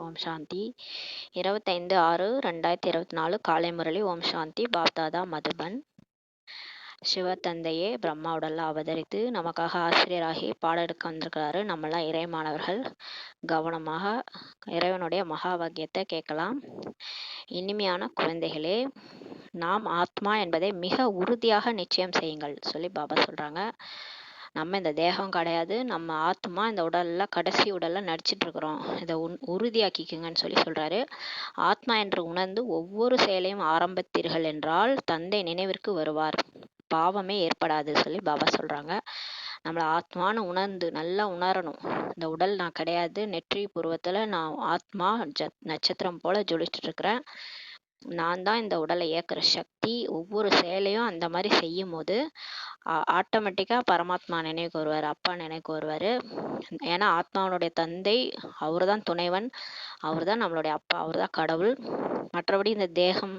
ஓம் சாந்தி. 25/6/2024 காலை முரளி. ஓம் சாந்தி. பாப்தாதா மதுபன். சிவத்தந்தையே பிரம்மா உடல்ல அவதரித்து நமக்காக ஆசிரியராகி பாடம் எடுக்க வந்திருக்கிறாரு. நம்மளாம் இறை மாணவர்கள் கவனமாக இறைவனுடைய மகா வாக்கியத்தை கேட்கலாம். இனிமையான குழந்தைகளே, நாம் ஆத்மா என்பதை மிக உறுதியாக நிச்சயம் செய்யுங்கள் சொல்லி பாபா சொல்றாங்க. நம்ம இந்த தேகம் கிடையாது, நம்ம ஆத்மா இந்த உடல்ல கடைசி உடல்ல நடிச்சிட்டு இருக்கிறோம். இதை உறுதியாக்கிக்குங்கன்னு சொல்லி சொல்றாரு. ஆத்மா என்று உணர்ந்து ஒவ்வொரு செயலையும் ஆரம்பித்தீர்கள் என்றால் தந்தை நினைவிற்கு வருவார், பாவமே ஏற்படாது சொல்லி பாபா சொல்றாங்க. நம்மளை ஆத்மான்னு உணர்ந்து நல்லா உணரணும். இந்த உடல் நான் கிடையாது, நெற்றி புருவத்துல நான் ஆத்மா நட்சத்திரம் போல ஜொலிச்சுட்டு இருக்கிறேன், நான் தான் இந்த உடலை இயக்குற சக்தி. ஒவ்வொரு செயலையும் அந்த மாதிரி செய்யும் போது ஆட்டோமேட்டிக்காக பரமாத்மா நினைவுக்கு வருவார், அப்பா நினைவுக்கு வருவார். ஏன்னா ஆத்மாவனுடைய தந்தை அவர் தான் துணைவன், அவர் தான் நம்மளுடைய அப்பா, அவர் தான் கடவுள். மற்றபடி இந்த தேகம்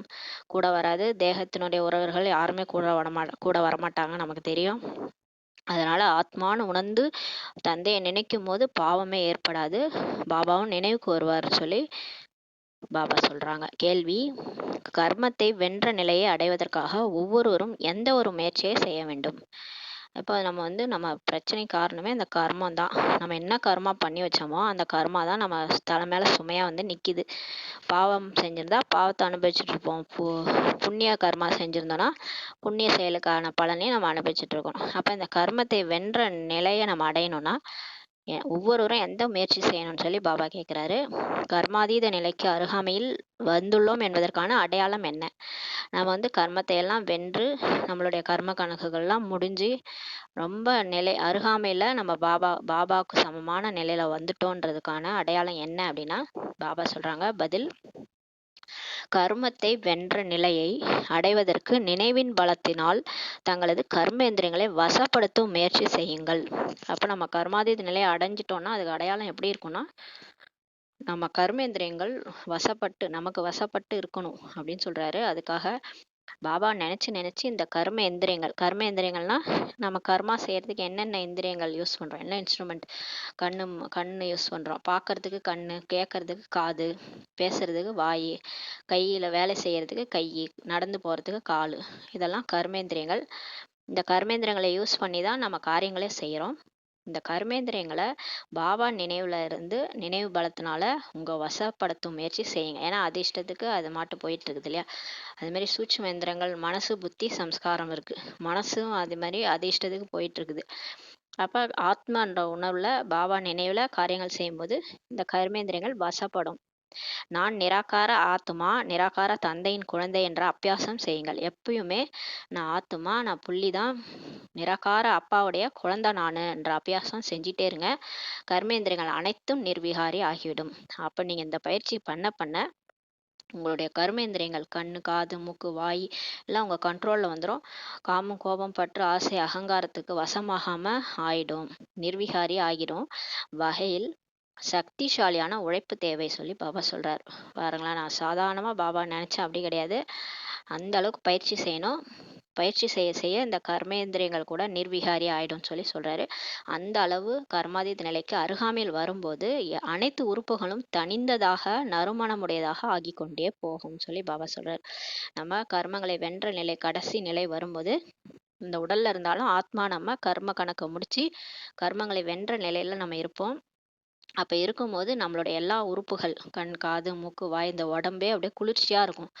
கூட வராது, தேகத்தினுடைய உறவர்கள் யாருமே கூட வரமாட்டாங்க, நமக்கு தெரியும். அதனால ஆத்மான்னு உணர்ந்து தந்தையை நினைக்கும் போது பாவமே ஏற்படாது, பாபாவும் நினைவுக்கு வருவார் சொல்லி பாபா சொல்றாங்க. கேள்வி: கர்மத்தை வென்ற நிலையை அடைவதற்காக ஒவ்வொருவரும் எந்த ஒரு முயற்சியை செய்ய வேண்டும்? இப்போ நம்ம பிரச்சனை காரணமே அந்த கர்மம் தான். நம்ம என்ன கர்மா பண்ணி வச்சோமோ அந்த கர்மா தான் நம்ம தலை மேல சுமையா நிக்குது. பாவம் செஞ்சிருந்தா பாவத்தை அனுபவிச்சுட்டு இருப்போம், புண்ணிய கர்மா செஞ்சிருந்தோம்னா புண்ணிய செயலுக்கான பலனையும் நம்ம அனுபவிச்சுட்டு இருக்கோம். அப்ப இந்த கர்மத்தை வென்ற நிலையை நம்ம அடையணும்னா ஒவ்வொருவரும் எந்த முயற்சி செய்யணும்னு சொல்லி பாபா கேட்குறாரு. கர்மாதீத நிலைக்கு அருகாமையில் வந்துள்ளோம் என்பதற்கான அடையாளம் என்ன? நம்ம கர்மத்தை எல்லாம் வென்று நம்மளுடைய கர்ம கணக்குகள்லாம் முடிஞ்சு ரொம்ப அருகாமையில் நம்ம பாபாவுக்கு சமமான நிலையில வந்துட்டோன்றதுக்கான அடையாளம் என்ன அப்படின்னா பாபா சொல்றாங்க. பதில்: கர்மத்தை வென்ற நிலையை அடைவதற்கு நினைவின் பலத்தினால் தங்களது கர்மேந்திரியங்களை வசப்படுத்தும் முயற்சி செய்யுங்கள். அப்போ நம்ம கர்மாதீத நிலையை அடைஞ்சிட்டோம்னா அதுக்கு அடையாளம் எப்படி இருக்கும்னா, நம்ம கர்மேந்திரியங்கள் நமக்கு வசப்பட்டு இருக்கணும் அப்படின்னு சொல்றாரு. அதுக்காக பாபா நினைச்சு இந்த கர்ம எந்திரியங்கள்னா நம்ம கர்மா செய்யறதுக்கு என்னென்ன இந்திரியங்கள் யூஸ் பண்றோம், என்ன இன்ஸ்ட்ருமெண்ட்? கண்ணு யூஸ் பண்றோம், பார்க்கறதுக்கு கண்ணு, கேட்கறதுக்கு காது, பேசுறதுக்கு வாய், கையில வேலை செய்யறதுக்கு கை, நடந்து போறதுக்கு காலு, இதெல்லாம் கர்மேந்திரியங்கள். இந்த கர்மேந்திரங்களை யூஸ் பண்ணி தான் நம்ம காரியங்களே செய்யறோம். இந்த கர்மேந்திரியங்களை பாபா நினைவு பலத்தினால உங்க வசப்படுத்தும் முயற்சி செய்யுங்க. ஏன்னா அது இஷ்டத்துக்கு அது மாட்டு போயிட்டு இருக்குது இல்லையா? அது மாதிரி சூட்சும எந்திரங்கள் மனசு, புத்தி, சம்ஸ்காரம் இருக்கு. மனசும் அது மாதிரி அது இஷ்டத்துக்கு போயிட்டு இருக்குது. அப்ப ஆத்மான்ற உணர்வுல பாபா நினைவுல காரியங்கள் செய்யும்போது இந்த கர்மேந்திரியங்கள் வசப்படும். நான் நிராகார ஆத்மா, நிராகார தந்தையின் குழந்தை என்ற அபியாசம் செய்யுங்கள். எப்பயுமே நான் ஆத்மா, நான் புள்ளிதான், நிராகார அப்பாவுடைய குழந்தை நானு என்ற அபியாசம் செஞ்சிட்டே இருங்க. கர்மேந்திரங்கள் அனைத்தும் நிர்விகாரி ஆகிவிடும். அப்ப நீங்க இந்த பயிற்சி பண்ண உங்களுடைய கர்மேந்திரியங்கள் கண்ணு, காது, மூக்கு, வாய் எல்லாம் உங்க கண்ட்ரோல்ல வந்துடும். காமம், கோபம், பற்று, ஆசை, அகங்காரத்துக்கு வசமாகாம ஆயிடும், நிர்விகாரி ஆகிடும். வகையில் சக்திசாலியான உழைப்பு தேவை சொல்லி பாபா சொல்றாரு. பாருங்களேன், நான் சாதாரணமா பாபா நினைச்சேன் அப்படி கிடையாது. அந்த அளவுக்கு பயிற்சி செய்யணும். பயிற்சி செய்ய இந்த கர்மேந்திரியங்கள் கூட நிர்விகாரி ஆயிடும் சொல்லி சொல்றாரு. அந்த அளவு கர்மாதீத நிலைக்கு அருகாமையில் வரும்போது அனைத்து உறுப்புகளும் தனிந்ததாக நறுமணமுடையதாக ஆகி கொண்டே போகும் சொல்லி பாபா சொல்றாரு. நம்ம கர்மங்களை வென்ற நிலை, கடைசி நிலை வரும்போது இந்த உடல்ல இருந்தாலும் ஆத்மா நம்ம கர்ம கணக்கை முடிச்சு கர்மங்களை வென்ற நிலையில நம்ம இருப்போம். அப்ப இருக்கும்போது நம்மளுடைய எல்லா உறுப்புகள், கண், காது, மூக்கு, வாய், இந்த உடம்பே அப்படியே குளிர்ச்சியா இருக்கும்,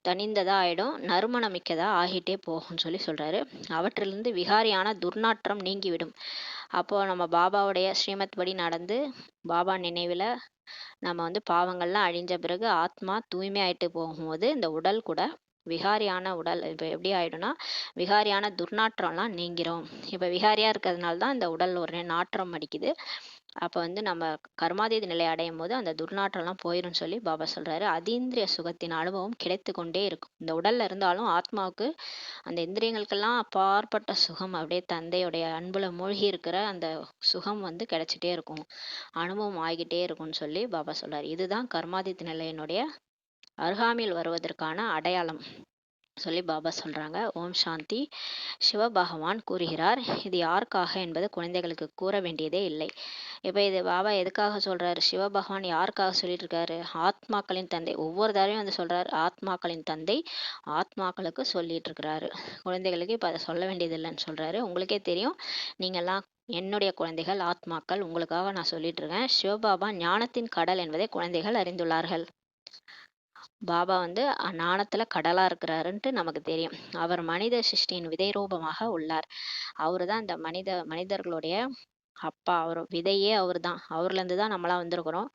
தனிந்ததா ஆயிடும், நறுமணம் மிக்கதா ஆகிட்டே போகும்னு சொல்லி சொல்றாரு. அவற்றிலிருந்து விகாரியான துர்நாற்றம் நீங்கிவிடும். அப்போ நம்ம பாபாவுடைய ஸ்ரீமத் படி நடந்து பாபா நினைவுல நம்ம பாவங்கள்லாம் அழிஞ்ச பிறகு ஆத்மா தூய்மை ஆயிட்டு போகும்போது இந்த உடல் கூட விகாரியான உடல் இப்போ எப்படி ஆயிடும்னா விகாரியான துர்நாற்றம்லாம் நீங்கிறோம். இப்போ விகாரியா இருக்கிறதுனால தான் இந்த உடல் ஒரு நாற்றம் அடிக்குது. அப்போ நம்ம கர்மாதீத நிலை அடையும் போது அந்த துர்நாற்றம்லாம் போயிடும் சொல்லி பாபா சொல்றாரு. அதீந்திரிய சுகத்தின் அனுபவம் கிடைத்து கொண்டே இருக்கும். இந்த உடல்ல இருந்தாலும் ஆத்மாவுக்கு அந்த இந்திரியங்களுக்கெல்லாம் அப்பாற்பட்ட சுகம், அப்படியே தந்தையுடைய அன்புல மூழ்கி இருக்கிற அந்த சுகம் கிடைச்சிட்டே இருக்கும், அனுபவம் ஆகிட்டே இருக்கும்னு சொல்லி பாபா சொல்றாரு. இதுதான் கர்மாதீத நிலையினுடைய அருகாமையில் வருவதற்கான அடையாளம். சொல்லி பாபா சொல்றாங்க. ஓம் சாந்தி. சிவபகவான் கூறுகிறார், இது யாருக்காக என்பது குழந்தைகளுக்கு கூற வேண்டியதே இல்லை. இப்போ இது பாபா எதுக்காக சொல்றாரு? சிவபகவான் யாருக்காக சொல்லிட்டு இருக்காரு? ஆத்மாக்களின் தந்தை. ஒவ்வொரு தடவையும் வந்து சொல்றாரு, ஆத்மாக்களின் தந்தை ஆத்மாக்களுக்கு சொல்லிட்டு இருக்கிறாரு. குழந்தைகளுக்கு இப்போ அதை சொல்ல வேண்டியது இல்லைன்னு சொல்றாரு. உங்களுக்கே தெரியும், நீங்கெல்லாம் என்னுடைய குழந்தைகள், ஆத்மாக்கள். உங்களுக்காக நான் சொல்லிட்டு இருக்கேன். சிவபாபா ஞானத்தின் கடல் என்பதை குழந்தைகள் அறிந்துள்ளார்கள். பாபா வந்து ஞானத்துல கடலா இருக்கிறாருன்ட்டு நமக்கு தெரியும். அவர் மனித சிருஷ்டியின் விதை ரூபமாக உள்ளார். அவரு தான் இந்த மனிதர்களுடைய அப்பா. அவர் விதையே அவர் தான். அவர்ல இருந்து தான் நம்மளாம் வந்திருக்கிறோம்.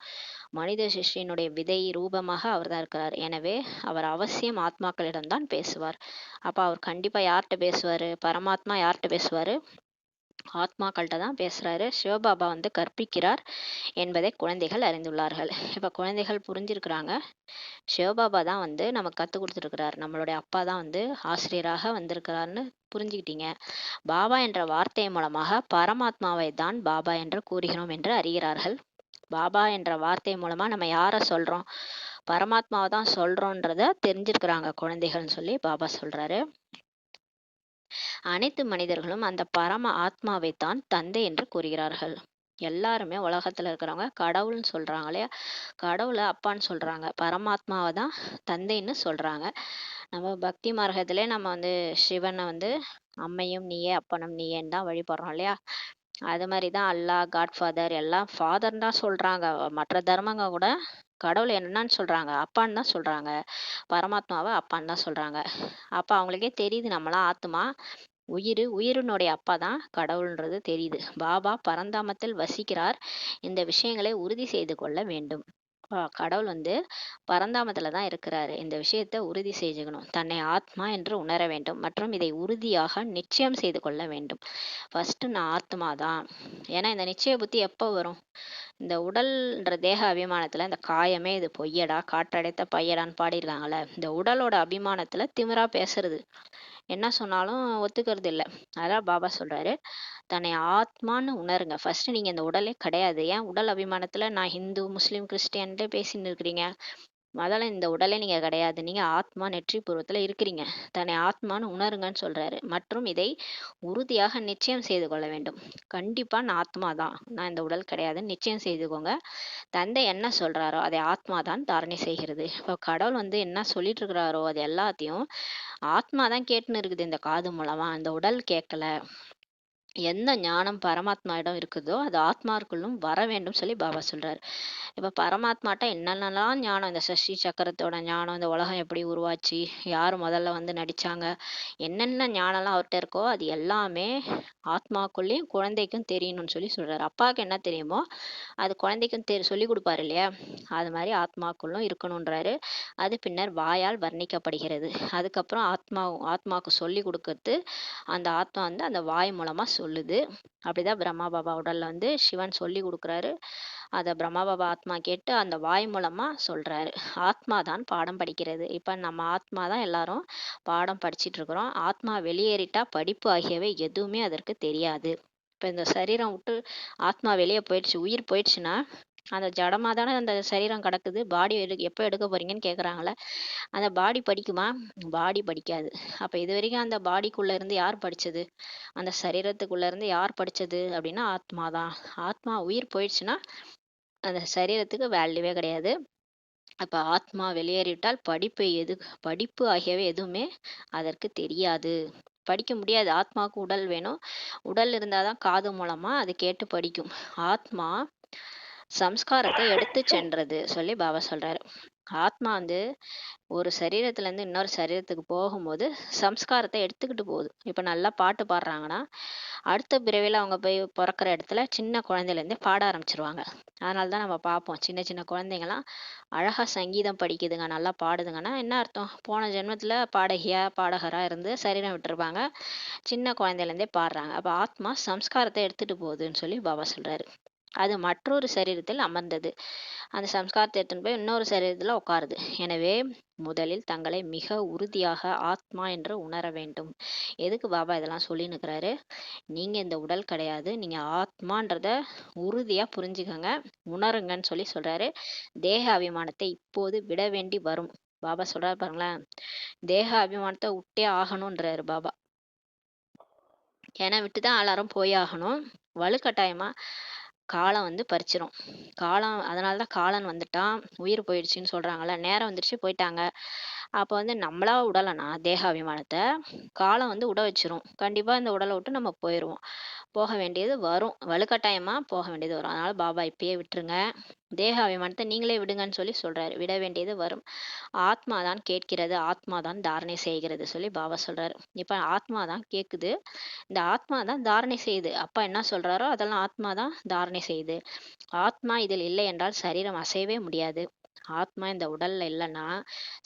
மனித சிருஷ்டியினுடைய விதை ரூபமாக அவர் தான் இருக்கிறார். எனவே அவர் அவசியம் ஆத்மாக்களிடம்தான் பேசுவார். அப்ப அவர் கண்டிப்பா யார்கிட்ட பேசுவாரு? பரமாத்மா யார்கிட்ட பேசுவாரு? ஆத்மாக்கள்கிட்ட தான் பேசுறாரு. சிவபாபா வந்து கற்பிக்கிறார் என்பதை குழந்தைகள் அறிந்துள்ளார்கள். இப்ப குழந்தைகள் புரிஞ்சிருக்கிறாங்க. சிவபாபா தான் வந்து நமக்கு கற்றுக் கொடுத்துருக்கிறார். நம்மளுடைய அப்பா தான் வந்து ஆசிரியராக வந்திருக்கிறார்னு புரிஞ்சுக்கிட்டீங்க. பாபா என்ற வார்த்தை மூலமாக பரமாத்மாவை தான் பாபா என்று கூறுகிறோம் என்று அறிகிறார்கள். பாபா என்ற வார்த்தை மூலமா நம்ம யாரை சொல்றோம்? பரமாத்மாவை தான் சொல்றோன்றத தெரிஞ்சிருக்கிறாங்க குழந்தைகள்னு சொல்லி பாபா சொல்றாரு. அனைத்து மனிதர்களும் அந்த பரம ஆத்மாவை தான் தந்தை என்று கூறுகிறார்கள். எல்லாருமே உலகத்துல இருக்கிறவங்க கடவுள்னு சொல்றாங்க இல்லையா? கடவுளை அப்பான்னு சொல்றாங்க. பரமாத்மாவை தான் தந்தைன்னு சொல்றாங்க. நம்ம பக்தி மார்க்கத்திலே நம்ம வந்து சிவனை வந்து அம்மையும் நீயே அப்பனும் நீயேன்னு தான் வழிபடுறோம் இல்லையா? அது மாதிரி தான் அல்லாஹ், காட்ஃபாதர் எல்லாம் ஃபாதர் தான் சொல்றாங்க. மற்ற தர்மங்க கூட கடவுளை என்னன்னு சொல்றாங்க? அப்பான்னு தான் சொல்றாங்க. பரமாத்மாவை அப்பான்னு தான் சொல்றாங்க. அப்ப அவங்களுக்கே தெரியுது, நம்மளாம் ஆத்மா, உயிரினுடைய அப்பா தான் கடவுள்ன்றது தெரியுது. பாபா பரந்தாமத்தில் வசிக்கிறார். இந்த விஷயங்களை உறுதி செய்து கொள்ள வேண்டும். கடவுள் வந்து பரந்தாமத்துல தான் இருக்கிறாரு. இந்த விஷயத்தை உறுதி செஞ்சுக்கணும். தன்னை ஆத்மா என்று உணர வேண்டும் மற்றும் இதை உறுதியாக நிச்சயம் செய்து கொள்ள வேண்டும். ஃபர்ஸ்ட் நான் ஆத்மா தான். ஏன்னா இந்த நிச்சய புத்தி எப்போ வரும்? இந்த உடல்ன்ற தேக அபிமானத்துல இந்த காயமே இது பொய்யடா, காற்றடைத்த பையடான்னு பாடியிருக்காங்கல்ல, இந்த உடலோட அபிமானத்துல திமிரா பேசுறது, என்ன சொன்னாலும் ஒத்துக்கிறது இல்லை. அதான் பாபா சொல்றாரு, தன்னை ஆத்மான்னு உணருங்க. ஃபர்ஸ்ட் நீங்க இந்த உடலே கிடையாது. ஏன் உடல் அபிமானத்துல நான் ஹிந்து, முஸ்லீம், கிறிஸ்டியன்ட்டு பேசின்னு இருக்கிறீங்க? முதல்ல இந்த உடலே நீங்க கிடையாது. நீங்க ஆத்மா நெற்றி பூர்வத்துல இருக்கிறீங்க. தன்னை ஆத்மான்னு உணருங்கன்னு சொல்றாரு. மற்றும் இதை உறுதியாக நிச்சயம் செய்து கொள்ள வேண்டும். கண்டிப்பா நான் ஆத்மா தான், நான் இந்த உடல் கிடையாதுன்னு நிச்சயம் செய்துக்கோங்க. தந்தை என்ன சொல்றாரோ அதை ஆத்மா தான் தாரணை செய்கிறது. இப்போ கடவுள் வந்து என்ன சொல்லிட்டு இருக்கிறாரோ அது எல்லாத்தையும் ஆத்மா தான் கேட்டுன்னு இருக்குது இந்த காது மூலமா. அந்த உடல் கேட்கல. எந்த ஞானம் பரமாத்மாவிடம் இருக்குதோ அது ஆத்மாவுக்குள்ளும் வர வேண்டும் சொல்லி பாபா சொல்றாரு. இப்ப பரமாத்மாட்ட என்னென்னலாம் ஞானம், இந்த சஷ்டி சக்கரத்தோட ஞானம், இந்த உலகம் எப்படி உருவாச்சு, யார் முதல்ல வந்து நடிச்சாங்க, என்னென்ன ஞானம்லாம் அவர்கிட்ட இருக்கோ அது எல்லாமே ஆத்மாக்குள்ளேயும் குழந்தைக்கும் தெரியணும்னு சொல்லி சொல்றாரு. அப்பாவுக்கு என்ன தெரியுமோ அது குழந்தைக்கும் சொல்லி கொடுப்பாரு இல்லையா? அது மாதிரி ஆத்மாக்குள்ளும் இருக்கணும்ன்றாரு. அது பின்னர் வாயால் வர்ணிக்கப்படுகிறது. அதுக்கப்புறம் ஆத்மாவுக்கு சொல்லி கொடுக்கறது அந்த ஆத்மா வந்து அந்த வாய் மூலமா சொல்லுது. அப்படிதான் பிரம்மா பாபா உடல்ல வந்து சிவன் சொல்லி கொடுக்குறாரு. அதை பிரம்மா பாபா ஆத்மா கேட்டு அந்த வாய் மூலமா சொல்றாரு. ஆத்மா தான் பாடம் படிக்கிறது. இப்ப நம்ம ஆத்மா தான் எல்லாரும் பாடம் படிச்சிட்டு இருக்கிறோம். ஆத்மா வெளியேறிட்டா படிப்பு ஆகியவை எதுவுமே அதற்கு தெரியாது. இப்ப இந்த சரீரம் விட்டு ஆத்மா வெளியே போயிடுச்சு, உயிர் போயிடுச்சுன்னா அந்த ஜடமா தானே அந்த சரீரம் கிடக்குது. பாடி எப்போ எடுக்க போறீங்கன்னு கேக்குறாங்கல்ல. அந்த பாடி படிக்குமா? பாடி படிக்காது. அப்ப இது வரைக்கும் அந்த பாடிக்குள்ள இருந்து யார் படிச்சது? அந்த சரீரத்துக்குள்ள இருந்து யார் படிச்சது அப்படின்னா ஆத்மா தான். ஆத்மா உயிர் போயிடுச்சுன்னா அந்த சரீரத்துக்கு வேல்யூவே கிடையாது. அப்ப ஆத்மா வெளியேறிவிட்டால் படிப்பு ஆகியவை எதுவுமே அதற்கு தெரியாது. படிக்க முடியாது. ஆத்மாவுக்கு உடல் வேணும். உடல் இருந்தாதான் காது மூலமா அது கேட்டு படிக்கும். ஆத்மா சம்ஸ்காரத்தை எடுத்து சென்றது சொல்லி பாபா சொல்றாரு. ஆத்மா வந்து ஒரு சரீரத்துல இருந்து இன்னொரு சரீரத்துக்கு போகும்போது சம்ஸ்காரத்தை எடுத்துக்கிட்டு போகுது. இப்ப நல்லா பாட்டு பாடுறாங்கன்னா அடுத்த பிறவில அவங்க போய் பிறக்கிற இடத்துல சின்ன குழந்தையில இருந்தே பாட ஆரம்பிச்சிருவாங்க. அதனாலதான் நம்ம பார்ப்போம், சின்ன சின்ன குழந்தைங்கலாம் அழகா சங்கீதம் படிக்குதுங்க, நல்லா பாடுதுங்கன்னா என்ன அர்த்தம்? போன ஜென்மத்துல பாடகரா இருந்து சரீரம் விட்டுருப்பாங்க. சின்ன குழந்தையில இருந்தே பாடுறாங்க. அப்ப ஆத்மா சம்ஸ்காரத்தை எடுத்துட்டு போகுதுன்னு சொல்லி பாபா சொல்றாரு. அது மற்றொரு சரீரத்தில் அமர்ந்தது. அந்த சம்ஸ்காரத்தை எடுத்துன்னு போய் இன்னொரு சரீரத்துல உட்காருது. எனவே முதலில் தங்களை மிக உறுதியாக ஆத்மா என்று உணர வேண்டும். எதுக்கு பாபா இதெல்லாம் சொல்லின்னு இருக்கிறாரு? நீங்க இந்த உடல் கிடையாது, நீங்க ஆத்மான்றத உறுதியா புரிஞ்சுக்கங்க, உணருங்கன்னு சொல்லி சொல்றாரு. தேக அபிமானத்தை இப்போது விட வேண்டி வரும். பாபா சொல்றாரு பாருங்களேன், தேக அபிமானத்தை விட்டே ஆகணும்ன்றாரு பாபா. ஏன்னா விட்டுதான் எல்லாரும் போய் ஆகணும். வலுக்கட்டாயமா காலம் வந்து பறிச்சிரும். காலம் அதனாலதான் காலன் வந்துட்டான், உயிர் போயிடுச்சுன்னு சொல்றாங்கல்ல. நேரம் வந்துருச்சு போயிட்டாங்க. அப்ப வந்து நம்மளா உடலைன்னா தேக அபிமானத்தை காலம் வந்து உட வச்சிரும். கண்டிப்பா இந்த உடலை விட்டு நம்ம போயிடுவோம். போக வேண்டியது வரும். வலுக்கட்டாயமா போக வேண்டியது வரும். அதனால பாபா இப்பயே விட்டுருங்க. தேக அபிமானத்தை நீங்களே விடுங்கன்னு சொல்லி சொல்றாரு. விட வேண்டியது வரும். ஆத்மா தான் கேட்கிறது, ஆத்மா தான் தாரணை செய்கிறது சொல்லி பாபா சொல்றாரு. இப்ப ஆத்மா தான் கேக்குது, இந்த ஆத்மா தான் தாரணை செய்யுது. அப்பா என்ன சொல்றாரோ அதெல்லாம் ஆத்மா தான் தாரணை செய்யுது. ஆத்மா இதில் இல்லை என்றால் சரீரம் அசையவே முடியாது. ஆத்மா இந்த உடல்ல இல்லைன்னா,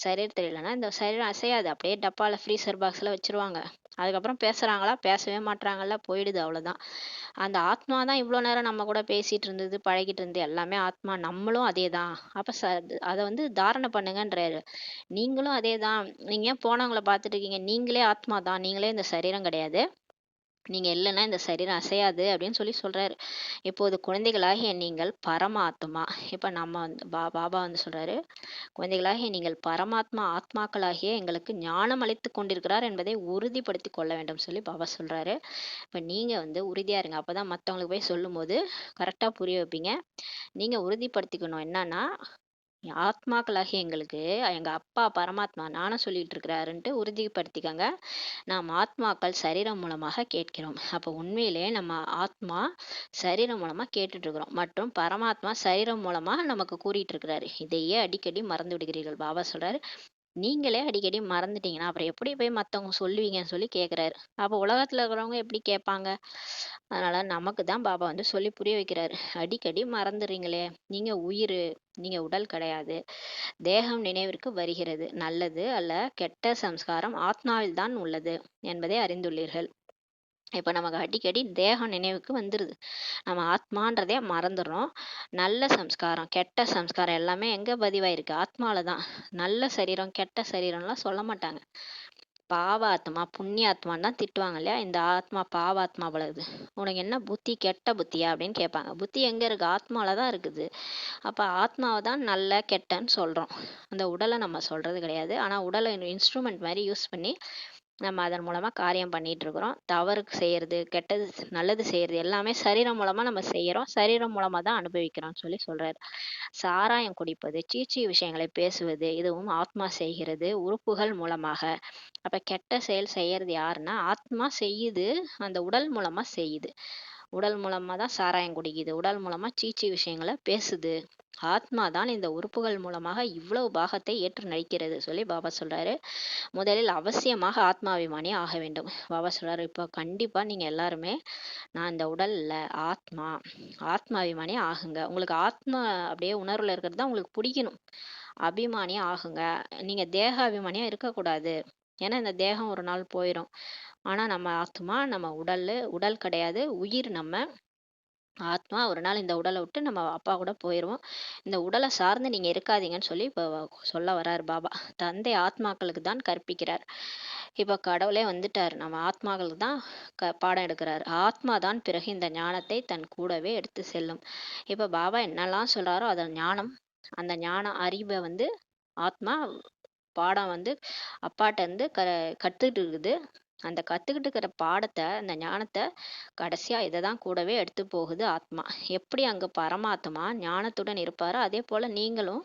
சரீரத்தில் இல்லைன்னா இந்த சரீரம் அசையாது. அப்படியே டப்பால ஃப்ரீசர் பாக்ஸ்ல வச்சிருவாங்க. அதுக்கப்புறம் பேசுறாங்களா, பேசவே மாட்றாங்கல்ல, போயிடுது அவ்வளவுதான். அந்த ஆத்மா தான் இவ்வளோ நேரம் நம்ம கூட பேசிட்டு இருந்தது, பழகிட்டு இருந்தது எல்லாமே ஆத்மா. நம்மளும் அதே தான். அப்ப அதை வந்து தாரணை பண்ணுங்கன்றாரு. நீங்களும் அதே தான். நீங்க ஏன் போனவங்கள பார்த்துட்டு இருக்கீங்க? நீங்களே ஆத்மா தான். நீங்களே இந்த சரீரம் கிடையாது. நீங்க இல்லைன்னா இந்த சரீரம் அசையாது அப்படின்னு சொல்லி சொல்றாரு. இப்போது குழந்தைகளாகிய நீங்கள் பரமாத்மா. இப்ப நம்ம வந்து பாபா வந்து சொல்றாரு, குழந்தைகளாகிய நீங்கள் பரமாத்மா ஆத்மாக்களாகிய எங்களுக்கு ஞானம் அளித்துக் கொண்டிருக்கிறார் என்பதை உறுதிப்படுத்திக் கொள்ள வேண்டும் சொல்லி பாபா சொல்றாரு. இப்ப நீங்க வந்து உறுதியா இருங்க. அப்பதான் மத்தவங்களுக்கு போய் சொல்லும்போது கரெக்டா புரிய வைப்பீங்க. நீங்க உறுதிப்படுத்திக்கணும். என்னன்னா, ஆத்மாக்களாகிய எங்களுக்கு எங்க அப்பா பரமாத்மா ஞானம் சொல்லிட்டு இருக்கிறாருன்ட்டு உறுதிப்படுத்திக்கங்க. நாம் ஆத்மாக்கள் சரீரம் மூலமாக கேட்கிறோம். அப்போ உண்மையிலே நம்ம ஆத்மா சரீரம் மூலமா கேட்டுட்டு இருக்கிறோம், மற்றும் பரமாத்மா சரீரம் மூலமா நமக்கு கூறிட்டு இருக்கிறாரு. இதையே அடிக்கடி மறந்து விடுகிறீர்கள். பாபா சொல்றாரு, நீங்களே அடிக்கடி மறந்துட்டீங்கன்னா அப்புறம் எப்படி போய் மத்தவங்க சொல்லுவீங்கன்னு சொல்லி கேக்குறாரு. அப்ப உலகத்துல இருக்கிறவங்க எப்படி கேட்பாங்க? அதனால நமக்கு தான் பாபா வந்து சொல்லி புரிய வைக்கிறாரு. அடிக்கடி மறந்துடுறீங்களே, நீங்க உயிர், நீங்க உடல் கிடையாது. தேகம் நினைவிற்கு வருகிறது. நல்லது அல்ல கெட்ட சம்ஸ்காரம் ஆத்மாவில் தான் உள்ளது என்பதை அறிந்துள்ளீர்கள். இப்ப நமக்கு அடிக்கடி தேகம் நினைவுக்கு வந்துருது. நம்ம ஆத்மான்றதே மறந்துடுறோம். நல்ல சம்ஸ்காரம், கெட்ட சம்ஸ்காரம் எல்லாமே எங்க பதிவாயிருக்கு? ஆத்மால தான். நல்ல சரீரம், கெட்ட சரீரம்லாம் சொல்ல மாட்டாங்க. பாவாத்மா, புண்ணியாத்மான்னு தான் திட்டுவாங்க இல்லையா? இந்த ஆத்மா பாவாத்மா போலகுது. உனக்கு என்ன புத்தி, கெட்ட புத்தியா அப்படின்னு கேட்பாங்க. புத்தி எங்க இருக்கு? ஆத்மால தான் இருக்குது. அப்ப ஆத்மாவை தான் நல்ல கெட்டன்னு சொல்றோம். அந்த உடலை நம்ம சொல்றது கிடையாது. ஆனா உடலை இன்ஸ்ட்ருமெண்ட் மாதிரி யூஸ் பண்ணி நம்ம அதன் மூலமா காரியம் பண்ணிட்டு இருக்கிறோம். தவறு செய்யறது, கெட்டது நல்லது செய்யறது எல்லாமே சரீரம் மூலமா நம்ம செய்யறோம். சரீரம் மூலமா தான் அனுபவிக்கிறோம்னு சொல்லி சொல்றாரு. சாராயம் குடிப்பது, சீச்சி விஷயங்களை பேசுவது, இதுவும் ஆத்மா செய்கிறது உறுப்புகள் மூலமாக. அப்ப கெட்ட செயல் செய்யறது யாருன்னா ஆத்மா செய்யுது. அந்த உடல் மூலமா செய்யுது. உடல் மூலமா தான் சாராயம் குடிக்குது. உடல் மூலமா சீச்சி விஷயங்களை பேசுது. ஆத்மா தான் இந்த உறுப்புகள் மூலமாக இவ்வளவு பாகத்தை ஏற்று நடிக்கிறது சொல்லி பாபா சொல்றாரு. முதலில் அவசியமாக ஆத்மாபிமானி ஆக வேண்டும். பாபா சொல்றாரு, இப்போ கண்டிப்பா நீங்க எல்லாருமே நான் இந்த உடல் இல்ல, ஆத்மா, ஆத்மாபிமானி ஆகுங்க. உங்களுக்கு ஆத்மா அப்படியே உணர்வுல இருக்கிறது தான் உங்களுக்கு பிடிக்கணும். அபிமானியா ஆகுங்க. நீங்க தேக அபிமானியா இருக்கக்கூடாது. ஏன்னா இந்த தேகம் ஒரு நாள் போயிடும். ஆனா நம்ம ஆத்மா, நம்ம உடல் கிடையாது, உயிர் நம்ம. ஆத்மா ஒரு நாள் இந்த உடலை விட்டு நம்ம அப்பா கூட போயிடுவோம். இந்த உடலை சார்ந்து நீங்க இருக்காதீங்கன்னு சொல்லி இப்போ சொல்ல வர்றாரு பாபா. தந்தை ஆத்மாக்களுக்கு தான் கற்பிக்கிறார். இப்ப கடவுளே வந்துட்டார். நம்ம ஆத்மாக்களுக்கு தான் பாடம் எடுக்கிறார். ஆத்மா தான் பிறகு இந்த ஞானத்தை தன் கூடவே எடுத்து செல்லும். இப்ப பாபா என்னெல்லாம் சொல்றாரோ அத ஞானம், அந்த ஞான அறிவை வந்து ஆத்மா பாடம் வந்து அப்பாட்ட இருந்து கத்துக்கிட்டு இருக்குது. அந்த கத்துக்கிட்டு இருக்கிற பாடத்தை, அந்த ஞானத்தை கடைசியா இததான் கூடவே எடுத்து போகுது ஆத்மா. எப்படி அங்க பரமாத்மா ஞானத்துடன் இருப்பாரோ அதே போல நீங்களும்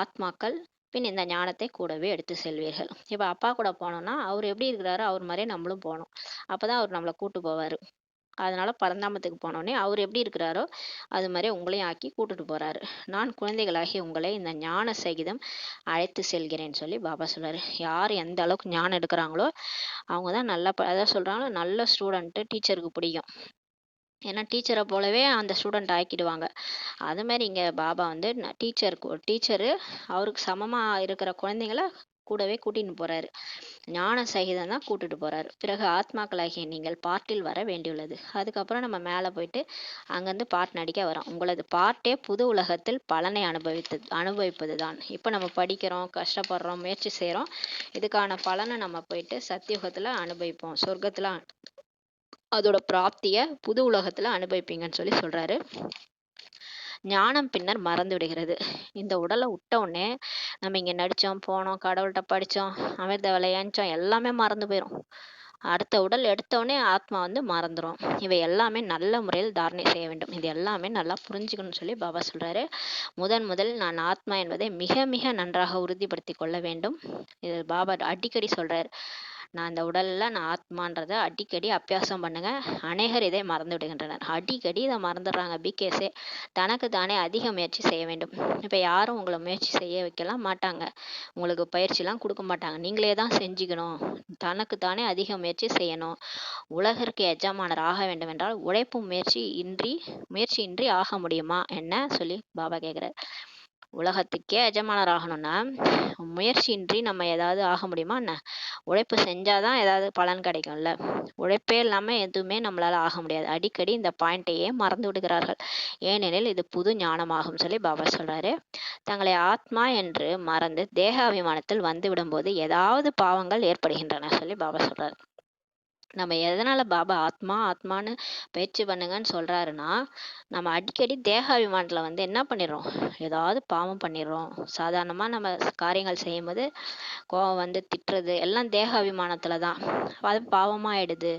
ஆத்மாக்கள் பின் இந்த ஞானத்தை கூடவே எடுத்து செல்வீர்கள். இப்ப அப்பா கூட போனோம்னா அவர் எப்படி இருக்கிறாரோ அவர் மாதிரியே நம்மளும் போகணும். அப்பதான் அவர் நம்மளை கூட்டு போவாரு. அதனால பரந்தாமத்துக்கு போனோடனே அவர் எப்படி இருக்கிறாரோ அது மாதிரி உங்களையும் ஆக்கி கூட்டிட்டு போறாரு. நான் குழந்தைகளாகி உங்களை இந்த ஞான சகிதம் அழைத்து செல்கிறேன்னு சொல்லி பாபா சொல்றாரு. யார் எந்த அளவுக்கு ஞானம் எடுக்கிறாங்களோ அவங்க தான் நல்லா அதான் சொல்றாங்க, நல்ல ஸ்டூடெண்ட் டீச்சருக்கு பிடிக்கும். ஏன்னா டீச்சரை போலவே அந்த ஸ்டூடெண்ட் ஆக்கிடுவாங்க. அது மாதிரி இங்க பாபா வந்து டீச்சரு அவருக்கு சமமா இருக்கிற குழந்தைங்கள கூடவே கூட்டின்னு போறாரு. ஞான சகிதம் தான் கூட்டிட்டு போறாரு. பிறகு ஆத்மாக்களாகிய நீங்கள் பாட்டில் வர வேண்டியுள்ளது. அதுக்கப்புறம் நம்ம மேல போயிட்டு அங்கிருந்து பாட்டு நடிக்க வரோம். உங்களது பாட்டே புது உலகத்தில் பலனை அனுபவிப்பது தான். இப்ப நம்ம படிக்கிறோம், கஷ்டப்படுறோம், முயற்சி செய்யறோம். இதுக்கான பலனை நம்ம போயிட்டு சத்தியுகத்துல அனுபவிப்போம். சொர்க்கத்துல அதோட பிராப்திய புது உலகத்துல அனுபவிப்பீங்கன்னு சொல்லி சொல்றாரு. ஞானம் பின்னர் மறந்து விடுகிறது. இந்த உடலை விட்ட உடனே நம்ம இங்கே நடித்தோம், போனோம், கடவுள்கிட்ட படித்தோம், அமிர்த விளையாண்டோம், எல்லாமே மறந்து போயிடும். அடுத்த உடல் எடுத்தோடனே ஆத்மா வந்து மறந்துடும். இவை எல்லாமே நல்ல முறையில் தாரணை செய்ய வேண்டும். இது எல்லாமே நல்லா புரிஞ்சுக்கணும்னு சொல்லி பாபா சொல்கிறாரு. முதல் நான் ஆத்மா என்பதை மிக மிக நன்றாக உறுதிப்படுத்தி கொள்ள வேண்டும். இது பாபா அடிக்கடி சொல்கிறார். நான் நான் ஆத்மான்றதை அடிக்கடி அபியாசம் பண்ணுங்க. அநேகர் இதை மறந்து விடுகின்றனர். அடிக்கடி இதை மறந்துடுறாங்க. பிகேஸே தனக்கு தானே அதிக முயற்சி செய்ய வேண்டும். இப்போ யாரும் உங்களை முயற்சி செய்ய வைக்கலாம் மாட்டாங்க, உங்களுக்கு பயிற்சிலாம் கொடுக்க மாட்டாங்க. நீங்களே தான் செஞ்சுக்கணும். தனக்கு தானே அதிக முயற்சி செய்யணும். உலகிற்கு எஜமானர் ஆக வேண்டும் என்றால் உழைப்பு முயற்சி இன்றி ஆக முடியுமா என்ன சொல்லி பாபா கேட்குறாரு. உலகத்துக்கே எஜமானர் ஆகணும்னா முயற்சியின்றி நம்ம ஏதாவது ஆக முடியுமா என்ன? உழைப்பு செஞ்சாதான் ஏதாவது பலன் கிடைக்கும்ல. உழைப்பே இல்லாமல் எதுவுமே நம்மளால ஆக முடியாது. அடிக்கடி இந்த பாயிண்ட்டையே மறந்து விடுகிறார்கள். ஏனெனில் இது புது ஞானமாகும் சொல்லி பாபா சொல்றாரு. தங்களை ஆத்மா என்று மறந்து தேக அபிமானத்தில் வந்து விடும்போது ஏதாவது பாவங்கள் ஏற்படுகின்றன சொல்லி பாபா சொல்றாரு. நம்ம எதனால பாபா ஆத்மான்னு பயிற்சி பண்ணுங்கன்னு சொல்றாருன்னா, நம்ம அடிக்கடி தேக அபிமானத்துல வந்து என்ன பண்ணிடுறோம், ஏதாவது பாவம் பண்ணிடுறோம். சாதாரணமா நம்ம காரியங்கள் செய்யும்போது கோவம் வந்து திட்டுறது எல்லாம் தேக அபிமானத்துல தான். அது பாவமாயிடுது.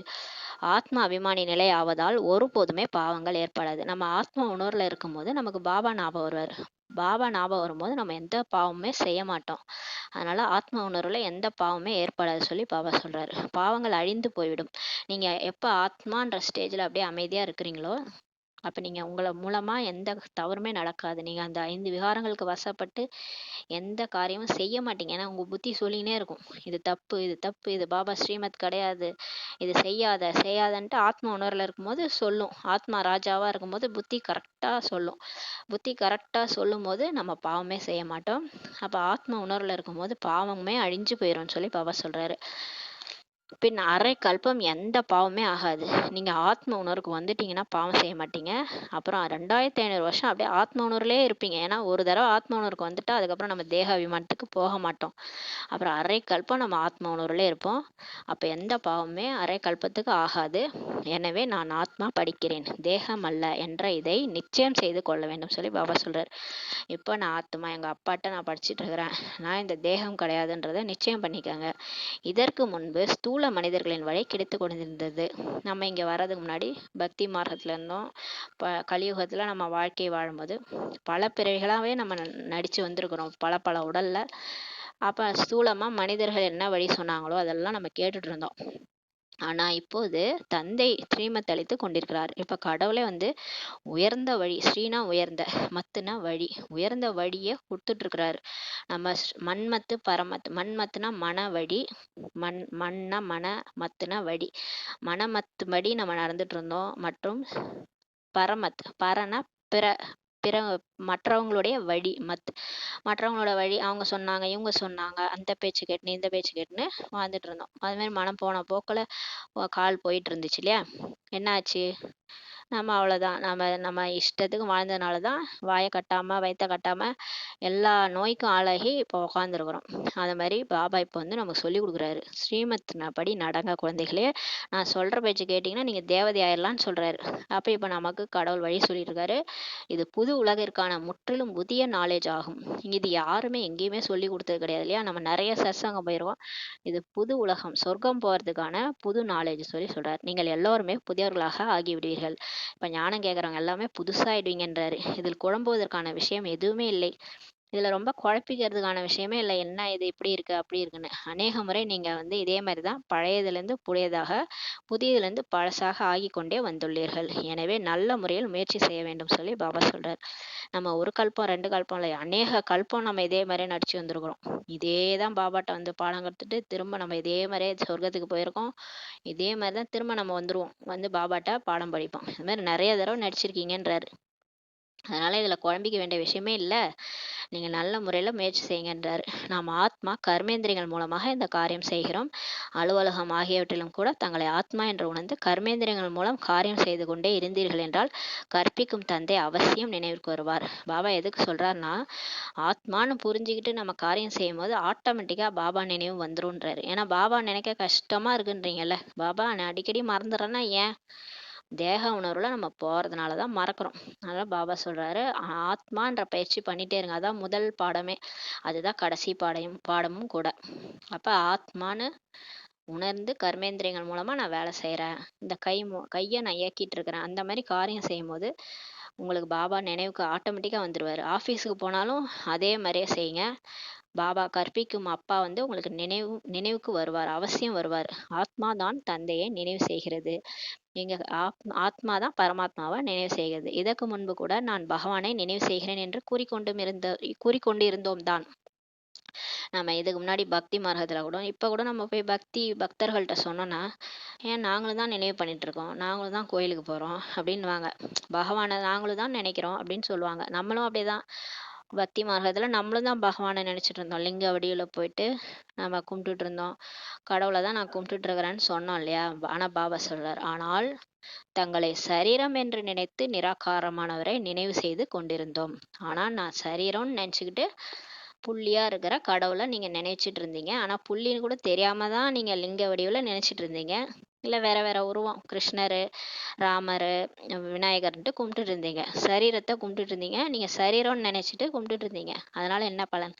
ஆத்மா அபிமானி நிலை ஆவதால் ஒருபோதுமே பாவங்கள் ஏற்படாது. நம்ம ஆத்மா உணர்வுல இருக்கும்போது நமக்கு பாபா ஞாபகம் வருவார். பாபா ஞாபகம் வரும்போது நம்ம எந்த பாவமுமே செய்ய மாட்டோம். அதனால ஆத்ம உணர்வுல எந்த பாவமே ஏற்படாது சொல்லி பாபா சொல்றாரு. பாவங்கள் அழிந்து போய்விடும். நீங்க எப்ப ஆத்மான்ற ஸ்டேஜ்ல அப்படியே அமைதியா இருக்கிறீங்களோ, அப்ப நீங்க உங்களை மூலமா எந்த தவறுமே நடக்காது. நீங்க அந்த 5 விகாரங்களுக்கு வசப்பட்டு எந்த காரியமும் செய்ய மாட்டீங்க. ஏன்னா உங்க புத்தி சொல்லினே இருக்கும், இது தப்பு, இது தப்பு, இது பாபா ஸ்ரீமத் கிடையாது, இது செய்யாதன்ட்டு ஆத்ம உணர்வுல இருக்கும்போது சொல்லும். ஆத்மா ராஜாவா இருக்கும்போது புத்தி கரெக்டா சொல்லும். புத்தி கரெக்டா சொல்லும் போது நம்ம பாவமே செய்ய மாட்டோம். அப்ப ஆத்ம உணர்வுல இருக்கும்போது பாவமே அழிஞ்சு போயிடும்னு சொல்லி பாபா சொல்றாரு. பின் அரை கல்பம் எந்த பாவமே ஆகாது. நீங்க ஆத்ம உணர்வுக்கு வந்துட்டீங்கன்னா பாவம் செய்ய மாட்டீங்க. அப்புறம் 2500 வருஷம் அப்படியே ஆத்ம உணர்வுலயே இருப்பீங்க. ஏன்னா ஒரு தடவை ஆத்ம உணர்வுக்கு வந்துட்டா அதுக்கப்புறம் நம்ம தேக அபிமானத்துக்கு போக மாட்டோம். அப்புறம் அரை கல்பம் நம்ம ஆத்ம உணர்வுலயே இருப்போம். அப்ப எந்த பாவமே அரை கல்பத்துக்கு ஆகாது. எனவே நான் ஆத்மா படிக்கிறேன், தேகம் அல்ல என்ற இதை நிச்சயம் செய்து கொள்ள வேண்டும் சொல்லி பாபா சொல்றாரு. இப்போ நான் ஆத்மா, எங்க அப்பாட்ட நான் படிச்சுட்டு இருக்கிறேன், நான் இந்த தேகம் கிடையாதுன்றதை நிச்சயம் பண்ணிக்கங்க. இதற்கு முன்பு ஸ்தூல மனிதர்களின் வழி கிடைத்து கொண்டிருந்தது. நம்ம இங்க வர்றதுக்கு முன்னாடி பக்தி மார்க்கத்துல இருந்தோம். கலியுகத்துல நம்ம வாழ்க்கையை வாழும்போது பல பிறவிகளாவே நம்ம நடிச்சு வந்திருக்கிறோம், பல உடல்ல. அப்ப ஸ்தூலமா மனிதர்கள் என்ன வழி சொன்னாங்களோ அதெல்லாம் நம்ம கேட்டுட்டு இருந்தோம். ஆனா இப்போது தந்தை ஸ்ரீமத் அளித்து கொண்டிருக்கிறார். இப்ப கடவுளே வந்து உயர்ந்த வழி, ஸ்ரீனா உயர்ந்த, மத்துனா வழி, உயர்ந்த வழியை கொடுத்துட்டு இருக்கிறாரு. நம்ம மண்மத்து பரமத்து. மண்மத்துனா மன வழி, மண்ணா மத்துனா வழி. மனமத்து படி நம்ம நடந்துட்டு இருந்தோம். மற்றும் பரனா பிற பிற மற்றவங்களுடைய வழி மற்றவங்களோட வழி. அவங்க சொன்னாங்க, இவங்க சொன்னாங்க, அந்த பேச்சு கேட்டுன்னு இந்த பேச்சு கேட்டுன்னு வாழ்ந்துட்டு இருந்தோம். அது மாதிரி மனம் போன போக்குல கால் போயிட்டு இருந்துச்சு இல்லையா. என்னாச்சு, நம்ம அவ்வளோதான், நம்ம இஷ்டத்துக்கு வாழ்ந்ததுனால தான் வாயை கட்டாமல் வயிற்ற கட்டாமல் எல்லா நோய்க்கும் ஆளாகி இப்போ உக்காந்துருக்குறோம். அது மாதிரி பாபா இப்போ வந்து நமக்கு சொல்லி கொடுக்குறாரு, ஸ்ரீமத் படி நடங்க குழந்தைகளே, நான் சொல்கிற பேச்சு கேட்டிங்கன்னா நீங்கள் தேவதை ஆயிடலான்னு சொல்கிறாரு. அப்போ இப்போ நமக்கு கடவுள் வழி சொல்லியிருக்காரு. இது புது உலகிற்கான முற்றிலும் புதிய நாலேஜ் ஆகும். இது யாருமே எங்கேயுமே சொல்லி கொடுத்தது கிடையாது இல்லையா. நம்ம நிறைய சத்சங்கம் போயிடுவோம். இது புது உலகம், சொர்க்கம் போகிறதுக்கான புது நாலேஜ் சொல்லி சொல்கிறார். நீங்கள் எல்லோருமே புதியவர்களாக ஆகிவிடுவீர்கள். இப்போ ஞானம் கேட்குறவங்க எல்லாமே புதுசாகிடுவீங்கன்றாரு. இதில் குழம்புவதற்கான விஷயம் எதுவுமே இல்லை. இதில் ரொம்ப குழப்பிக்கிறதுக்கான விஷயமே இல்லை. என்ன இது இப்படி இருக்கு அப்படி இருக்குன்னு. அநேக முறை நீங்கள் வந்து இதே மாதிரி தான் பழையதுலேருந்து புதியதாக, புதியதுலேருந்து பழசாக ஆகி கொண்டே வந்துள்ளீர்கள். எனவே நல்ல முறையில் முயற்சி செய்ய வேண்டும் சொல்லி பாபா சொல்கிறார். நம்ம ஒரு கல்பம் 2 கல்பம் இல்லை, அநேக கல்பம் நம்ம இதே மாதிரியே நடிச்சு வந்துருக்குறோம். இதே தான் பாபாட்ட வந்து பாடம் கற்றுட்டு திரும்ப நம்ம இதே மாதிரியே சொர்க்கத்துக்கு போயிருக்கோம். இதே மாதிரி தான் திரும்ப நம்ம வந்துருவோம், வந்து பாபாட்ட பாடம் படிப்போம். இது மாதிரி நிறைய தடவை நடிச்சிருக்கீங்கன்றாரு. அதனால இதில் குழம்பிக்க வேண்டிய விஷயமே இல்லை. நீங்கள் நல்ல முறையில் முயற்சி செய்யுங்கன்றார். நாம் ஆத்மா கர்மேந்திரியங்கள் மூலமாக இந்த காரியம் செய்கிறோம். அலுவலகம் ஆகியவற்றிலும் கூட தங்களை ஆத்மா என்று உணர்ந்து கர்மேந்திரியங்கள் மூலம் காரியம் செய்து கொண்டே இருந்தீர்கள் என்றால் கற்பிக்கும் தந்தை அவசியம் நினைவுக்கு வருவார். பாபா எதுக்கு சொல்கிறாருன்னா, ஆத்மான்னு புரிஞ்சுக்கிட்டு நம்ம காரியம் செய்யும் போது ஆட்டோமேட்டிக்காக பாபா நினைவு வந்துருன்றாரு. ஏன்னா பாபா நினைக்க கஷ்டமாக இருக்குன்றீங்கல்ல, பாபா நான் அடிக்கடி மறந்துடுறேன்னா ஏன், தேக உணர்வுல நம்ம போறதுனால தான் மறக்கிறோம். அதனால பாபா சொல்றாரு, ஆத்மான்ற பயிற்சி பண்ணிட்டே இருங்க. அதான் முதல் பாடமே. அதுதான் கடைசி பாடமும் கூட. அப்ப ஆத்மான்னு உணர்ந்து கர்மேந்திரியங்கள் மூலமா நான் வேலை செய்றேன். இந்த கைய நான் இயக்கிட்டு இருக்கிறேன். அந்த மாரி காரியம் செய்யும்போது உங்களுக்கு பாபா நினைவுக்கு ஆட்டோமேட்டிக்கா வந்துருவாரு. ஆஃபீஸுக்கு போனாலும் அதே மாரியே செய்யுங்க. பாபா கற்பிக்கும் அப்பா வந்து உங்களுக்கு நினைவுக்கு வருவார். அவசியம் வருவார். ஆத்மா தான் தந்தையை நினைவு செய்கிறது. நீங்க ஆத்மா தான் பரமாத்மாவை நினைவு செய்கிறது. இதற்கு முன்பு கூட நான் பகவானை நினைவு செய்கிறேன் என்று கூறிக்கொண்டு இருந்தோம் தான். நம்ம இதுக்கு முன்னாடி பக்தி மார்க்கத்துல கூட இப்ப கூட நம்ம போய் பக்தர்கள்ட்ட சொன்னோம்னா, ஏன் நாங்களும் தான் நினைவு பண்ணிட்டு இருக்கோம், நாங்களும் தான் கோயிலுக்கு போறோம் அப்படின்னுவாங்க. பகவானை நாங்களும் தான் நினைக்கிறோம் அப்படின்னு சொல்லுவாங்க. நம்மளும் அப்படிதான் பக்தி மார்க்கத்துல நம்மளும் தான் பகவானை நினைச்சிட்டு இருந்தோம். லிங்க வடிவுல போயிட்டு நம்ம கும்பிட்டுட்டு இருந்தோம். கடவுளை தான் நான் கும்பிட்டுட்டு இருக்கிறேன்னு சொன்னோம் இல்லையா? ஆனா பாபா சொல்றார், ஆனால் தங்களை சரீரம் என்று நினைத்து நிராகாரமானவரை நினைவு செய்து கொண்டிருந்தோம். ஆனா நான் சரீரம்னு நினைச்சுக்கிட்டு புள்ளியா இருக்கிற கடவுளை நீங்க நினைச்சிட்டு இருந்தீங்க. ஆனா புள்ளின்னு கூட தெரியாம தான் நீங்க லிங்க வடிவுல நினைச்சிட்டு இருந்தீங்க. இல்ல வேற வேற உருவம் கிருஷ்ணரு, ராமரு, விநாயகர்ன்ட்டு கும்பிட்டுட்டு இருந்தீங்க. சரீரத்தை கும்பிட்டுட்டு இருந்தீங்க. நீங்க சரீரம்னு நினைச்சிட்டு கும்பிட்டுட்டு இருந்தீங்க. அதனால என்ன பலன்?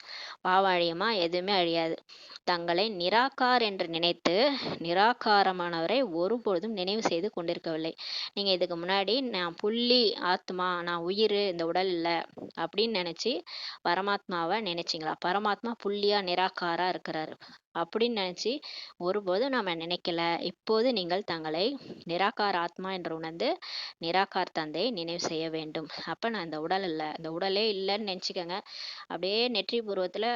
பாவம் அழியுமா? எதுவுமே அழியாது. தங்களை நிராகார் என்று நினைத்து நிராகாரமானவரை ஒருபொழுதும் நினைவு செய்து கொண்டிருக்கவில்லை. நீங்க இதுக்கு முன்னாடி நான் புள்ளி ஆத்மா, நான் உயிர், இந்த உடல் இல்ல அப்படின்னு நினைச்சு பரமாத்மாவை நினைச்சீங்களா? பரமாத்மா புள்ளியா நிராகாரா இருக்கிறாரு அப்படின்னு நினைச்சு ஒருபோதும் நாம நினைக்கல. இப்போது நீங்கள் தங்களை நிராகார ஆத்மா என்று உணர்ந்து நிராகார் தந்தையை நினைவு செய்ய வேண்டும். அப்ப நான் இந்த உடல் இல்ல, இந்த உடலே இல்லைன்னு நினைச்சுக்கோங்க. அப்படியே நெற்றி பூர்வத்துல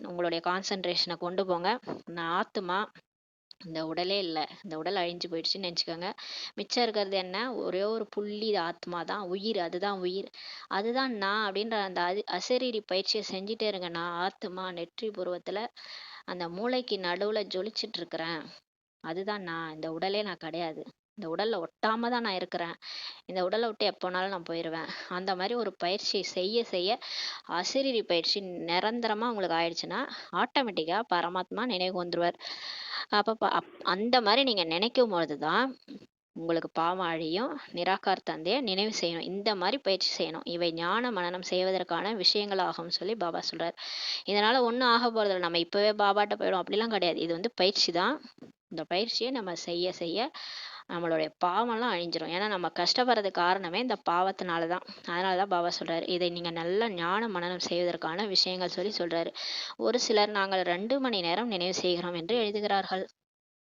உங்களுடைய கான்சென்ட்ரேஷனை கொண்டு போங்க. நான் ஆத்மா, இந்த உடலே இல்லை, இந்த உடல் அழிஞ்சு போயிடுச்சுன்னு நினச்சிக்கோங்க. மிச்சம் இருக்கிறது என்ன? ஒரே ஒரு புள்ளி ஆத்மா தான் உயிர். அதுதான் உயிர், அதுதான் நான் அப்படின்ற அந்த அசரீரி பயிற்சியை செஞ்சுட்டே இருங்க. நான் ஆத்மா, நெற்றி பூர்வத்துல அந்த மூளைக்கு நடுவுல ஜொலிச்சிட்டு இருக்கிறேன். அதுதான் நான். இந்த உடலே நான் கிடையாது. இந்த உடல்ல ஒட்டாம தான் நான் இருக்கிறேன். இந்த உடலை விட்டு எப்போனாலும் நான் போயிடுவேன். அந்த மாதிரி ஒரு பயிற்சி செய்ய செய்ய அசரீரி பயிற்சி நிரந்தரமா உங்களுக்கு ஆயிடுச்சுன்னா ஆட்டோமேட்டிக்கா பரமாத்மா நினைவு வந்துருவார். அந்த மாதிரி நீங்க நினைக்கும் பொழுதுதான் உங்களுக்கு பாவம் அழியும். நிராகார் தந்தையை நினைவு செய்யணும். இந்த மாதிரி பயிற்சி செய்யணும். இவை ஞான மனனம் செய்வதற்கான விஷயங்கள் ஆகும்னு சொல்லி பாபா சொல்றாரு. இதனால ஒன்றும் ஆக போறதில்லை. நம்ம இப்பவே பாபாட்ட போயிடும் அப்படிலாம் கிடையாது. இது வந்து பயிற்சி தான். இந்த பயிற்சியை நம்ம செய்ய செய்ய நம்மளுடைய பாவம்லாம் அழிஞ்சிரும். ஏன்னா நம்ம கஷ்டப்படுறதுக்கு காரணமே இந்த பாவத்தினாலதான். அதனாலதான் பாபா சொல்றாரு, இதை நீங்க நல்ல ஞான மனனம் செய்வதற்கான விஷயங்கள் சொல்லி சொல்றாரு. ஒரு சிலர் நாங்கள் 2 மணி நேரம் நினைவு செய்கிறோம் என்று எழுதுகிறார்கள்.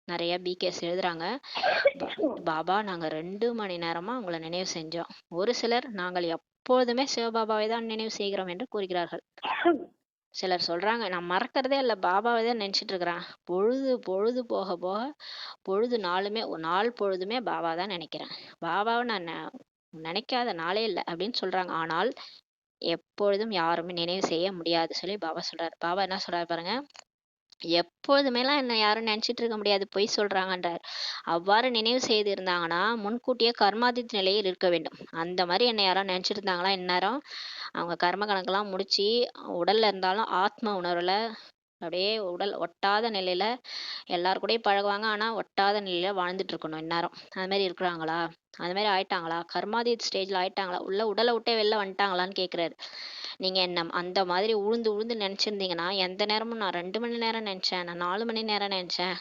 நிறைய பிகேஸ் எழுதுறாங்க, பாபா நாங்க 2 மணி நேரமா உங்களை நினைவு செஞ்சோம். ஒரு சிலர் நாங்கள் எப்போதுமே சிவபாபாவை தான் நினைவு செய்கிறோம் என்று கூறுகிறார்கள். சிலர் சொல்றாங்க, நான் மறக்கிறதே இல்லை, பாபாவை தான் நினைச்சிட்டு இருக்கிறேன். பொழுது போக போக நாள் பொழுதுமே பாபா தான் நினைக்கிறேன். பாபாவை நான் நினைக்காத நாளே இல்லை அப்படின்னு சொல்றாங்க. ஆனால் எப்பொழுதும் யாருமே நினைவு செய்ய முடியாது சொல்லி பாபா சொல்றாரு. பாபா என்ன சொல்றாரு பாருங்க, எப்பொழுதுமேலாம் என்ன யாரும் நினைச்சிட்டு இருக்க முடியாது, பொய் சொல்றாங்கன்றார். அவ்வாறு நினைவு செய்து இருந்தாங்கன்னா முன்கூட்டியே கர்மாதித் நிலையில் இருக்க வேண்டும். அந்த மாதிரி என்ன யாரும் நினைச்சிட்டு இருந்தாங்களா இந்நேரம் அவங்க கர்ம கணக்கெல்லாம் முடிச்சு உடல்ல இருந்தாலும் ஆத்ம உணர்வுல அப்படியே உடல் ஒட்டாத நிலையில எல்லாரு கூடயும் பழகுவாங்க. ஆனா ஒட்டாத நிலையில வாழ்ந்துட்டு இருக்கணும் இந்நேரம். அது மாதிரி இருக்கிறாங்களா? அது மாதிரி ஆயிட்டாங்களா? கர்மாதீத் ஸ்டேஜ்ல ஆயிட்டாங்களா? உடலை விட்டே வெளில வந்துட்டாங்களான்னு கேக்குறாரு. நீங்க என்ன அந்த மாதிரி உழுந்து உழுந்து நினைச்சிருந்தீங்கன்னா எந்த நேரமும் நான் 2 மணி நேரம் நினைச்சேன், நான் 4 மணி நேரம் நினைச்சேன்,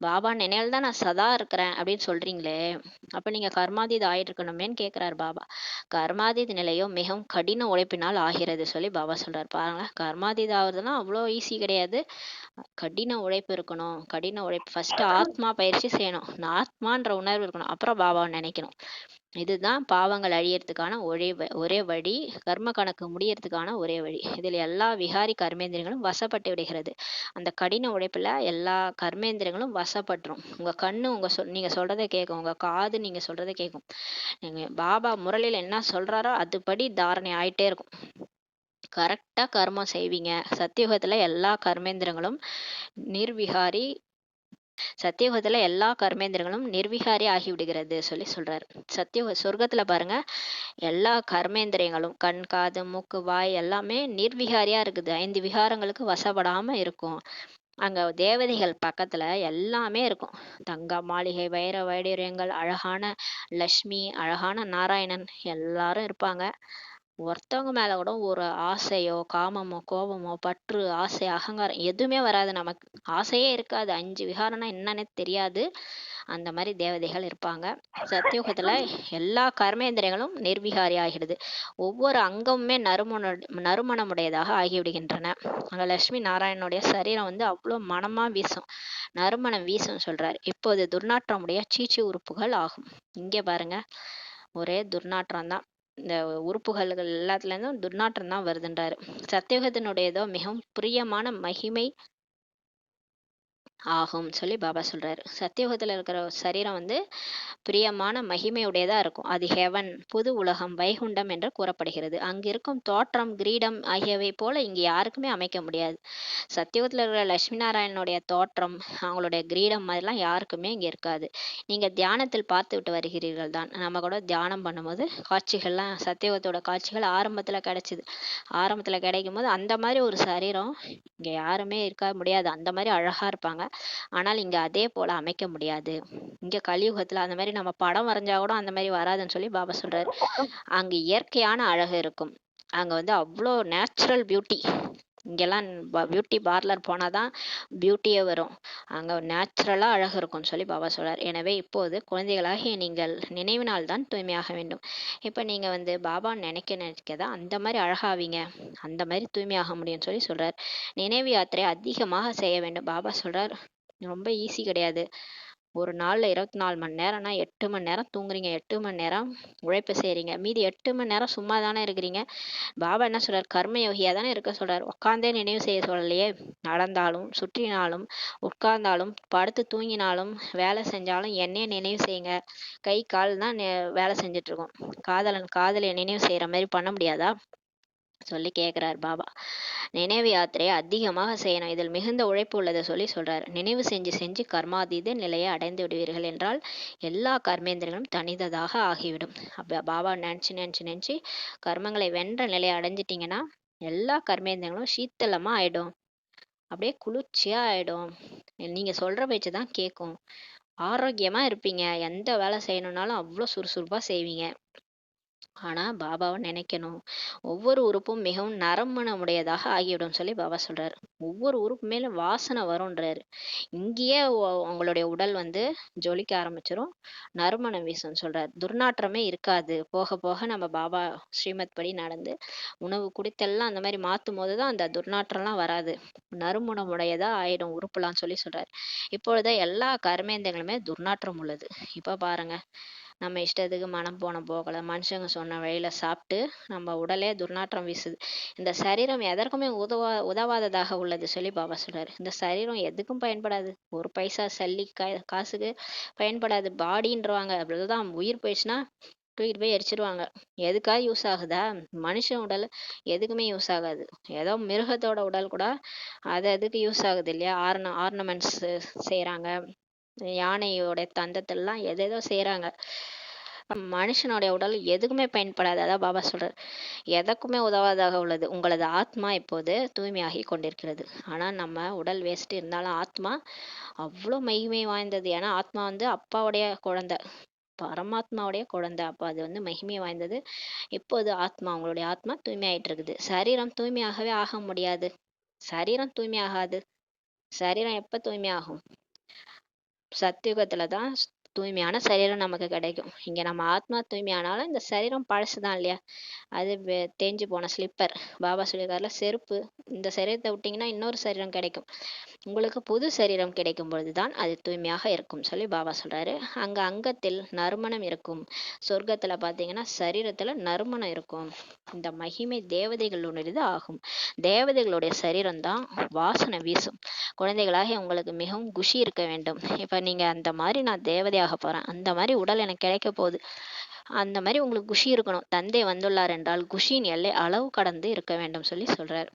பாபா நினைவில் தான் நான் சதா இருக்கிறேன் அப்படின்னு சொல்றீங்களே, அப்ப நீங்க கர்மாதீத் ஆயிட்டு இருக்கணுமேன்னு கேக்குறாரு பாபா. கர்மாதீத் நிலையும் மிகவும் கடின உழைப்பினால் ஆகிறது சொல்லி பாபா சொல்றாரு. பாருங்களேன், கர்மாதீத் ஆகுறதுன்னா அவ்வளோ ஈஸி கிடையாது. கடின உழைப்பு இருக்கணும். கடின உழைப்பு ஃபர்ஸ்ட் ஆத்மா பயிற்சி செய்யணும். நான் ஆத்மான்ற உணர்வு இருக்கணும். அப்புறம் பாபாவை நினைக்கணும். இதுதான் பாவங்கள் அழியறதுக்கான ஒரே வழி. கர்ம கணக்கு முடியறதுக்கான ஒரே வழி. இதில் எல்லா விகாரி கர்மேந்திரங்களும் வசப்பட்டு விடுகிறது. அந்த கடின உழைப்புல எல்லா கர்மேந்திரங்களும் வசப்பட்டுரும். உங்க கண்ணு நீங்க சொல்றதை கேட்கும். உங்க காது நீங்க சொல்றதை கேட்கும். நீங்க பாபா முரளில என்ன சொல்றாரோ அதுபடி தாரணை ஆயிட்டே இருக்கும். கரெக்டா கர்மம் செய்வீங்க. சத்தியுகத்துல எல்லா கர்மேந்திரங்களும் நிர்விகாரி சத்தியுகத்துல எல்லா கர்மேந்திரங்களும் நிர்விகாரி ஆகிவிடுகிறது சொல்லி சொல்றாரு. சொர்க்கத்துல பாருங்க, எல்லா கர்மேந்திரியங்களும் கண், காது, மூக்கு, வாய் எல்லாமே நிர்விகாரியா இருக்குது. 5 விகாரங்களுக்கு வசப்படாம இருக்கும். அங்க தேவதைகள் பக்கத்துல எல்லாமே இருக்கும். தங்க மாளிகை, வைர வைடூரியங்கள், அழகான லக்ஷ்மி, அழகான நாராயணன் எல்லாரும் இருப்பாங்க. ஒருத்தவங்க மேல கூட ஒரு ஆசையோ, காமமோ, கோபமோ, பற்று, ஆசை, அகங்காரம் எதுவுமே வராது நமக்கு. ஆசையே இருக்காது. 5 விகாரம்னா என்னன்னே தெரியாது. அந்த மாரி தேவதைகள் இருப்பாங்க. சத்தியுகத்துல எல்லா கர்மேந்திரியங்களும் நிர்விகாரி ஆகிடுது. ஒவ்வொரு அங்கமுமே நறுமணமுடையதாக ஆகிவிடுகின்றன. அங்க லட்சுமி நாராயணனுடைய சரீரம் வந்து அவ்ளோ மணமா வீசும். நறுமணம் வீசும்னு சொல்றாரு. இப்போது துர்நாற்றமுடைய சீச்சு உறுப்புகள் ஆகும். இங்க பாருங்க, ஒரே துர்நாற்றம் தான். இந்த உறுப்புகள்கள் எல்லாத்துலேருந்தும் துர்நாற்றம் தான் வருதுன்றாரு. சத்தியுகத்தினுடையதோ மிகவும் பிரியமான மகிமை ஆகும் சொல்லி பாபா சொல்றாரு. சத்தியுகத்துல இருக்கிற சரீரம் வந்து பிரியமான மகிமையுடையதா இருக்கும். அது ஹெவன், புது உலகம், வைகுண்டம் என்று கூறப்படுகிறது. அங்கு இருக்கும் தோற்றம், கிரீடம் ஆகியவை போல இங்கு யாருக்குமே அமைக்க முடியாது. சத்தியுகத்துல இருக்கிற லட்சுமி நாராயணனுடைய தோற்றம், அவங்களுடைய கிரீடம் மாதிரிலாம் யாருக்குமே இங்க இருக்காது. நீங்க தியானத்தில் பார்த்து விட்டு வருகிறீர்கள் தான். நம்ம கூட தியானம் பண்ணும்போது காட்சிகள்லாம், சத்தியுகத்தோட காட்சிகள் ஆரம்பத்துல கிடைச்சிது. ஆரம்பத்துல கிடைக்கும் போது அந்த மாதிரி ஒரு சரீரம் இங்க யாருமே இருக்க முடியாது. அந்த மாதிரி அழகா இருப்பாங்க. ஆனால் இங்க அதே போல அமைக்க முடியாது. இங்க கலியுகத்துல அந்த மாதிரி நம்ம படம் வரைஞ்சா கூட அந்த மாதிரி வராதுன்னு சொல்லி பாபா சொல்றாரு. அங்க இயற்கையான அழகு இருக்கும். அங்க வந்து அவ்வளோ நேச்சுரல் பியூட்டி. இங்கெல்லாம் பியூட்டி பார்லர் போனாதான் பியூட்டியே வரும். அங்க நேச்சுரலா அழகு இருக்கும்னு சொல்லி பாபா சொல்றார். எனவே இப்போது குழந்தைகளாகிய நீங்கள் நினைவினால் தான் தூய்மையாக வேண்டும். இப்ப நீங்க வந்து பாபா நினைக்கதான் அந்த மாதிரி அழகாவீங்க, அந்த மாதிரி தூய்மையாக முடியும்னு சொல்லி சொல்றார். நினைவு யாத்திரை அதிகமாக செய்ய வேண்டும். பாபா சொல்றார், ரொம்ப ஈஸி கிடையாது. ஒரு நாள்ல 24 மணி நேரம்னா 8 மணி நேரம் தூங்குறீங்க, 8 மணி நேரம் உழைப்பு செய்றீங்க, மீதி 8 மணி நேரம் சும்மா தானே இருக்கிறீங்க. பாபா என்ன சொல்றாரு, கர்ம யோகியா தானே இருக்க சொல்றாரு. உட்காந்தே நினைவு செய்ய சொல்லலையே. நடந்தாலும், சுற்றினாலும், உட்கார்ந்தாலும், படுத்து தூங்கினாலும், வேலை செஞ்சாலும் என்னைய நினைவு செய்யுங்க. கை கால் தான் வேலை செஞ்சுட்டு இருக்கோம். காதலை நினைவு செய்யற மாதிரி பண்ண முடியாதா சொல்லி கேட்கிறார் பாபா. நினைவு யாத்திரையை அதிகமாக செய்யணும். இதில் மிகுந்த உழைப்பு உள்ளதை சொல்லி சொல்றாரு. நினைவு செஞ்சு செஞ்சு கர்மாதீத நிலையை அடைந்து விடுவீர்கள் என்றால் எல்லா கர்மேந்திரங்களும் தனித்ததாக ஆகிவிடும். அப்ப பாபா நினைச்சு நினைச்சு நினைச்சு கர்மங்களை வென்ற நிலையை அடைஞ்சிட்டீங்கன்னா எல்லா கர்மேந்திரங்களும் சீத்தளமா ஆயிடும். அப்படியே குளிர்ச்சியா ஆயிடும். நீங்க சொல்ற பேச்சு தான் கேட்கும். ஆரோக்கியமா இருப்பீங்க. எந்த வேலை செய்யணும்னாலும் அவ்வளோ சுறுசுறுப்பா செய்வீங்க. ஆனா பாபாவை நினைக்கணும். ஒவ்வொரு உறுப்பும் மிகவும் நறுமணமுடையதாக ஆகிவிடும் சொல்லி பாபா சொல்றாரு. ஒவ்வொரு உறுப்பு மேல வாசனை வரும்ன்றாரு. இங்கேயே உங்களுடைய உடல் வந்து ஜொலிக்க ஆரம்பிச்சிரும், நறுமணம் வீசும்னு சொல்றாரு. துர்நாற்றமே இருக்காது. போக போக நம்ம பாபா ஸ்ரீமத் படி நடந்து உணவு குடித்தெல்லாம் அந்த மாதிரி மாத்தும் போதுதான் அந்த துர்நாற்றம்லாம் வராது. நறுமணமுடையதா ஆயிடும் உறுப்புலாம் சொல்லி சொல்றாரு. இப்பொழுது எல்லா கர்மேந்திரங்களுமே துர்நாற்றம் உள்ளது. இப்ப பாருங்க, நம்ம இஷ்டத்துக்கு மனம் போன போகல, மனுஷங்க சொன்ன வழியில சாப்பிட்டு நம்ம உடலே துர்நாற்றம் வீசுது. இந்த சரீரம் எதற்குமே உதவாததாக உள்ளது சொல்லி பாபா சொல்றாரு. இந்த சரீரம் எதுக்கும் பயன்படாது. ஒரு பைசா சல்லி காசுக்கு பயன்படாது. பாடின்றவாங்க, அப்படிதான் உயிர் போயிடுச்சுன்னா தூக்கிட்டு போய் எரிச்சிருவாங்க. எதுக்காக யூஸ் ஆகுதா? மனுஷன் உடல் எதுக்குமே யூஸ் ஆகாது. ஏதோ மிருகத்தோட உடல் கூட அது அதுக்கு யூஸ் ஆகுது இல்லையா? ஆர்னமெண்ட்ஸ் செய்யறாங்க. யானையோட தந்தத்தெல்லாம் எதேதோ செய்யறாங்க. மனுஷனுடைய உடல் எதுக்குமே பயன்படாது. அதான் பாபா சொல்றார், எதற்குமே உதவாதாக உள்ளது. உங்களது ஆத்மா இப்போது தூய்மையாகி கொண்டிருக்கிறது. ஆனா நம்ம உடல் வேஸ்ட் இருந்தாலும் ஆத்மா அவ்வளோ மகிமை வாய்ந்தது. ஏன்னா ஆத்மா வந்து அப்பாவுடைய குழந்தை, பரமாத்மாவுடைய குழந்தை. அப்ப அது வந்து மகிமை வாய்ந்தது. இப்போது ஆத்மா, உங்களுடைய ஆத்மா தூய்மையாயிட்டு இருக்குது. சரீரம் தூய்மையாகவே ஆக முடியாது. சரீரம் தூய்மையாகாது. சரீரம் எப்ப தூய்மையாகும்? சத்தியுகத்துலதான் தூய்மையான சரீரம் நமக்கு கிடைக்கும். இங்க நம்ம ஆத்மா தூய்மையானாலும் இந்த சரீரம் பழசுதான் இல்லையா? அது தேஞ்சு போன ஸ்லிப்பர். பாபா சொல்லியிருக்காருல, செருப்பு. இந்த சரீரத்தை விட்டீங்கன்னா இன்னொரு சரீரம் கிடைக்கும். உங்களுக்கு புது சரீரம் கிடைக்கும் பொழுதுதான் அது தூய்மையாக இருக்கும் சொல்லி பாபா சொல்றாரு. அங்க அங்கத்தில் நறுமணம் இருக்கும். சொர்க்கத்துல பாத்தீங்கன்னா சரீரத்துல நறுமணம் இருக்கும். இந்த மகிமை தேவதைகளுடையது ஆகும். தேவதைகளுடைய சரீரம் தான் வாசனை வீசும். குழந்தைகளாக உங்களுக்கு மிகவும் குஷி இருக்க வேண்டும். இப்ப நீங்க அந்த மாதிரி நான் தேவதையாக போறேன், அந்த மாதிரி உடல் எனக்கு கிடைக்க போகுது, அந்த மாதிரி உங்களுக்கு குஷி இருக்கணும். தந்தை வந்துள்ளார் என்றால் குஷியின் எல்லை அளவு கடந்து இருக்க வேண்டும் சொல்லி சொல்றாரு.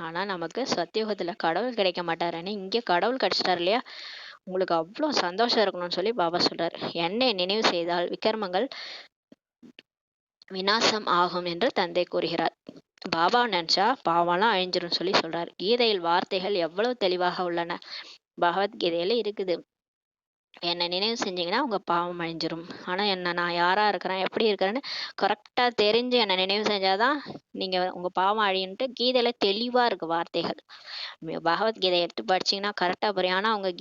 ஆனா நமக்கு சத்தியுகத்துல கடவுள் கிடைக்க மாட்டாருன்னு இங்கே கடவுள் கிடைச்சிட்டாரு இல்லையா? உங்களுக்கு அவ்வளோ சந்தோஷம் இருக்கணும்னு சொல்லி பாபா சொல்றாரு. என்னை நினைவு செய்தால் விக்ரமங்கள் விநாசம் ஆகும் என்று தந்தை கூறுகிறார். பாபா நினைச்சா பாவம்லாம் அழிஞ்சிரும் சொல்லி சொல்றாரு. கீதையில் வார்த்தைகள் எவ்வளவு தெளிவாக உள்ளன. பகவத்கீதையில இருக்குது. என்ன நினைவு செஞ்சீங்கன்னா உங்க பாவம் அழிஞ்சிரும். ஆனா நான் யாரா இருக்கிறேன், எப்படி இருக்கிறேன்னு கரெக்டா தெரிஞ்சு என்ன நினைவு செஞ்சாதான் நீங்க உங்க பாவம் அழியுன்ட்டு கீதையில தெளிவா இருக்கு வார்த்தைகள். பகவத்கீதை எடுத்து படிச்சீங்கன்னா கரெக்டா புரியும். ஆனா அவங்க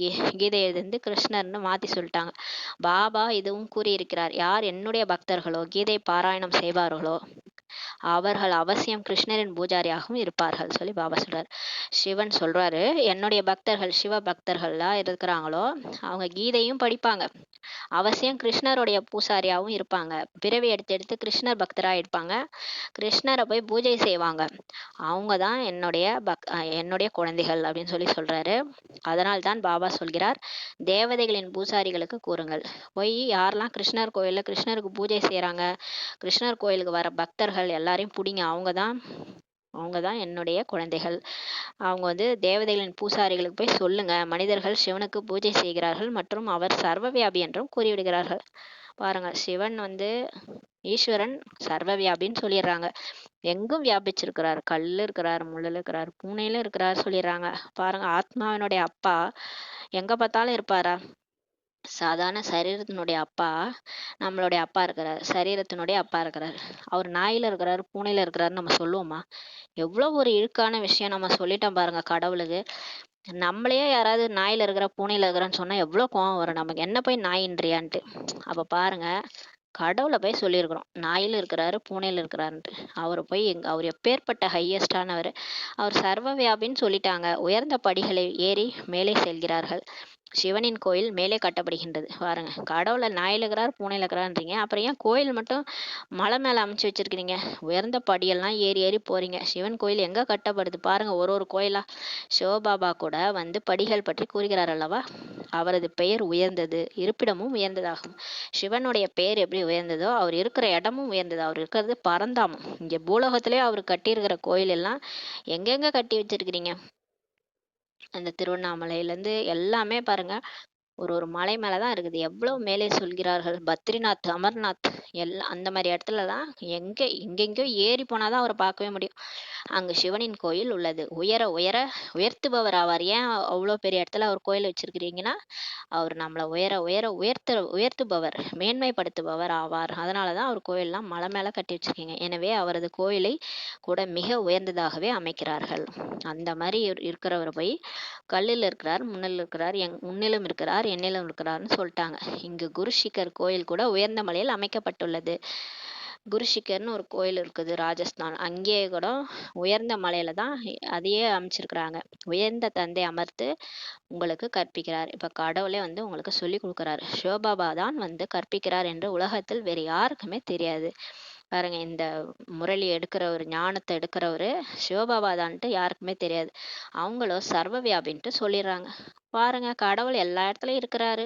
கீதையை வந்து கிருஷ்ணர்னு மாத்தி சொல்லிட்டாங்க. பாபா இதுவும் கூறியிருக்கிறார், யார் என்னுடைய பக்தர்களோ கீதை பாராயணம் செய்வார்களோ அவர்கள் அவசியம் கிருஷ்ணரின் பூஜாரியாகவும் இருப்பார்கள் சொல்லி பாபா சொல்றாரு. சிவன் சொல்றாரு, என்னுடைய பக்தர்கள் சிவ பக்தர்கள்லாம் இருக்கிறாங்களோ அவங்க கீதையும் படிப்பாங்க, அவசியம் கிருஷ்ணருடைய பூசாரியாவும் இருப்பாங்க, பிறவி எடுத்து எடுத்து கிருஷ்ணர் பக்தரா இருப்பாங்க, கிருஷ்ணரை போய் பூஜை செய்வாங்க, அவங்க தான் என்னுடைய குழந்தைகள் அப்படின்னு சொல்லி சொல்றாரு. அதனால் தான் பாபா சொல்கிறார், தேவதைகளின் பூசாரிகளுக்கு கூறுங்கள், போய் யாரெல்லாம் கிருஷ்ணர் கோயில்ல கிருஷ்ணருக்கு பூஜை செய்யறாங்க, கிருஷ்ணர் கோயிலுக்கு வர பக்தர்கள் எல்லாரையும் பிடிங்க, அவங்க தான் என்னுடைய குழந்தைகள். அவங்க வந்து தேவதைகளின் பூசாரிகளுக்கு போய் சொல்லுங்க, மனிதர்கள் சிவனுக்கு பூஜை செய்கிறார்கள் மற்றும் அவர் சர்வவியாபி என்றும் கூறிவிடுகிறார்கள். பாருங்க, சிவன் வந்து ஈஸ்வரன் சர்வவியாபின்னு சொல்லிடுறாங்க. எங்கும் வியாபிச்சிருக்கிறார், கல்லு இருக்கிறார், முள்ளுல இருக்கிறார், பூனையில இருக்கிறார் சொல்லிடுறாங்க. பாருங்க, ஆத்மாவினுடைய அப்பா எங்க பார்த்தாலும் இருப்பாரா? சாதாரண சரீரத்தினுடைய அப்பா நம்மளுடைய அப்பா இருக்கிறார், சரீரத்தினுடைய அப்பா இருக்கிறார். அவர் நாயில இருக்கிறாரு, பூனையில இருக்கிறாருன்னு நம்ம சொல்லுவோமா? எவ்வளவு ஒரு இழுக்கான விஷயம் நம்ம சொல்லிட்டோம் பாருங்க கடவுளுக்கு. நம்மளையே யாராவது நாயில இருக்கிற பூனையில இருக்கிறான்னு சொன்னா எவ்வளவு கோவம் வரும் நமக்கு, என்ன போய் நாயின்றியான்ட்டு. அப்ப பாருங்க, கடவுளை போய் சொல்லியிருக்கிறோம் நாயில இருக்கிறாரு பூனையில இருக்கிறாருன்ட்டு. அவர் எப்பேற்பட்ட ஹையஸ்டானவர், அவர் சர்வவியாபின்னு சொல்லிட்டாங்க. உயர்ந்த படிகளை ஏறி மேலே செல்கிறார்கள். சிவனின் கோயில் மேலே கட்டப்படுகின்றது. பாருங்க, கடவுளை நாயில இருக்கிறார் பூனையில இருக்கிறான்றீங்க, அப்புறம் ஏன் கோயில் மட்டும் மலை மேல அமைச்சு வச்சிருக்கிறீங்க? உயர்ந்த படியெல்லாம் ஏறி ஏறி போறீங்க. சிவன் கோயில் எங்க கட்டப்படுது பாருங்க, ஒரு ஒரு கோயிலா. சிவபாபா கூட வந்து படிகள் பற்றி கூறுகிறார் அல்லவா? அவரது பெயர் உயர்ந்தது, இருப்பிடமும் உயர்ந்ததாகும். சிவனுடைய பெயர் எப்படி உயர்ந்ததோ அவர் இருக்கிற இடமும் உயர்ந்தது. அவர் இருக்கிறது பரந்தாமம். இங்க பூலோகத்திலே அவர் கட்டியிருக்கிற கோயில் எல்லாம் எங்கெங்க கட்டி வச்சிருக்கிறீங்க? அந்த திருவண்ணாமலையில இருந்து எல்லாமே பாருங்க, ஒரு ஒரு மலை மேலதான் இருக்குது. எவ்வளவு மேலே சொல்கிறார்கள். பத்ரிநாத், அமர்நாத் எல்லாம் அந்த மாதிரி இடத்துலலாம் எங்கெங்கயோ ஏறி போனாதான் அவரை பார்க்கவே முடியும். அங்கு சிவனின் கோயில் உள்ளது. உயர உயர உயர்த்துபவர் ஆவார். ஏன் அவ்வளோ பெரிய இடத்துல அவர் கோயில் வச்சிருக்கிறீங்கன்னா, அவர் நம்மளை உயர உயர உயர்த்துபவர், மேன்மைப்படுத்துபவர் ஆவார். அதனாலதான் அவர் கோயில்லாம் மலை மேல கட்டி வச்சிருக்கீங்க. எனவே அவரது கோயிலை கூட மிக உயர்ந்ததாகவே அமைக்கிறார்கள். அந்த மாதிரி இருக்கிறவர் போய் கல்லில் இருக்கிறார், முன்னிலும் இருக்கிறார், என்னிலும் இருக்கிறார்னு சொல்லிட்டாங்க. இங்கு குருஷிகர் கோயில் கூட உயர்ந்த மலையில் அமைக்கப்பட்டுள்ளது. குருஷிகர்னு ஒரு கோயில் இருக்குது ராஜஸ்தான். அங்கேயே கூட உயர்ந்த மலையில தான் அதையே அமைச்சிருக்கிறாங்க. உயர்ந்த தந்தை அமர்த்து உங்களுக்கு கற்பிக்கிறார். இப்ப கடவுளே வந்து உங்களுக்கு சொல்லி கொடுக்கிறாரு. சிவபாபா தான் வந்து கற்பிக்கிறார் என்று உலகத்தில் வேறு யாருக்குமே தெரியாது. பாருங்க, இந்த முரளி எடுக்கிறவர், ஞானத்தை எடுக்கிறவரு சிவபாபா தான்ட்டு யாருக்குமே தெரியாது. அவங்களும் சர்வ வியாபின்ட்டு சொல்லிடுறாங்க. பாருங்க, கடவுள் எல்லா இடத்துலயும் இருக்கிறாரு,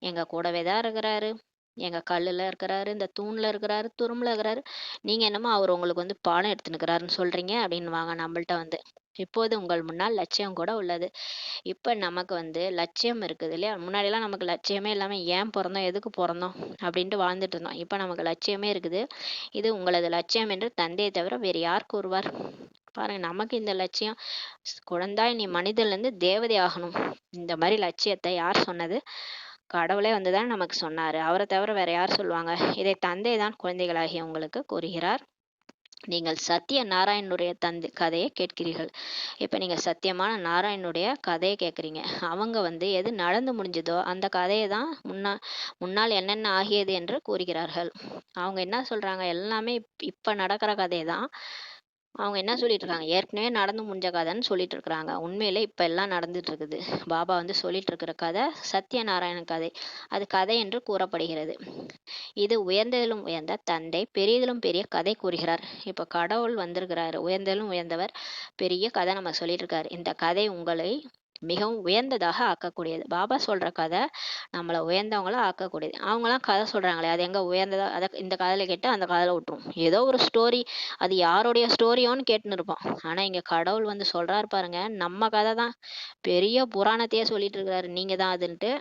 எங்க கூடவே தான் இருக்கிறாரு, எங்க கல்லுல இருக்கிறாரு, இந்த தூண்ல இருக்கிறாரு, துரும்புல இருக்கிறாரு. நீங்க என்னமோ அவர் உங்களுக்கு வந்து பாடம் எடுத்துனுக்கிறாருன்னு சொல்றீங்க அப்படின்னு வாங்க நம்மள்ட்ட வந்து. இப்போது உங்கள் முன்னால் லட்சியம் கூட உள்ளது. இப்ப நமக்கு வந்து லட்சியம் இருக்குது இல்லையா? முன்னாடி எல்லாம் நமக்கு லட்சியமே இல்லாம ஏன் பிறந்தோம், எதுக்கு பிறந்தோம் அப்படின்ட்டு வாழ்ந்துட்டு இருந்தோம். இப்ப நமக்கு லட்சியமே இருக்குது. இது உங்களது லட்சியம் என்று தந்தையை தவிர வேறு யார் கூறுவார்? பாருங்க, நமக்கு இந்த லட்சியம், குழந்தாய் நீ மனிதன்ல இருந்து தேவதை ஆகணும், இந்த மாதிரி லட்சியத்தை யார் சொன்னது? கடவுளே வந்துதான் நமக்கு சொன்னாரு. அவரை தவிர வேற யார் சொல்லுவாங்க? இதை தந்தை தான் குழந்தைகளாகிய உங்களுக்கு கூறுகிறார். நீங்கள் சத்திய நாராயணனுடைய கதையை கேட்கிறீர்கள். இப்ப நீங்க சத்தியமான நாராயணனுடைய கதையை கேட்குறீங்க. அவங்க வந்து எது நடந்து முடிஞ்சதோ அந்த கதையை தான் முன்னால் என்னென்ன ஆகியது என்று கூறுகிறார்கள். அவங்க என்ன சொல்றாங்க? எல்லாமே இப்ப நடக்கிற கதை தான். அவங்க என்ன சொல்லிட்டு இருக்காங்க? ஏற்கனவே நடந்து முடிஞ்ச கதைன்னு சொல்லிட்டு இருக்கிறாங்க. உண்மையில இப்ப எல்லாம் நடந்துட்டு இருக்குது. பாபா வந்து சொல்லிட்டு இருக்கிற கதை சத்யநாராயணன் கதை. அது கதை என்று கூறப்படுகிறது. இது உயர்ந்ததிலும் உயர்ந்த தந்தை பெரியதிலும் பெரிய கதை கூறுகிறார். இப்ப கடவுள் வந்திருக்கிறாரு, உயர்ந்ததிலும் உயர்ந்தவர், பெரிய கதை நம்ம சொல்லிட்டு இருக்காரு. இந்த கதை உங்களை மிகவும் உயர்ந்ததாக ஆக்கக்கூடியது. பாபா சொல்ற கதை நம்மளை உயர்ந்தவங்களா ஆக்கக்கூடியது. அவங்களாம் கதை சொல்றாங்களே, அது எங்க உயர்ந்ததா? அதை இந்த கதையில கேட்டு அந்த கதையில விட்டுரும். ஏதோ ஒரு ஸ்டோரி, அது யாருடைய ஸ்டோரியோன்னு கேட்டுன்னு இருப்போம். ஆனா இங்க கடவுள் வந்து சொல்றாரு பாருங்க, நம்ம கதை தான், பெரிய புராணத்தையே சொல்லிட்டு இருக்கிறாரு, நீங்க தான் அதுன்ட்டு.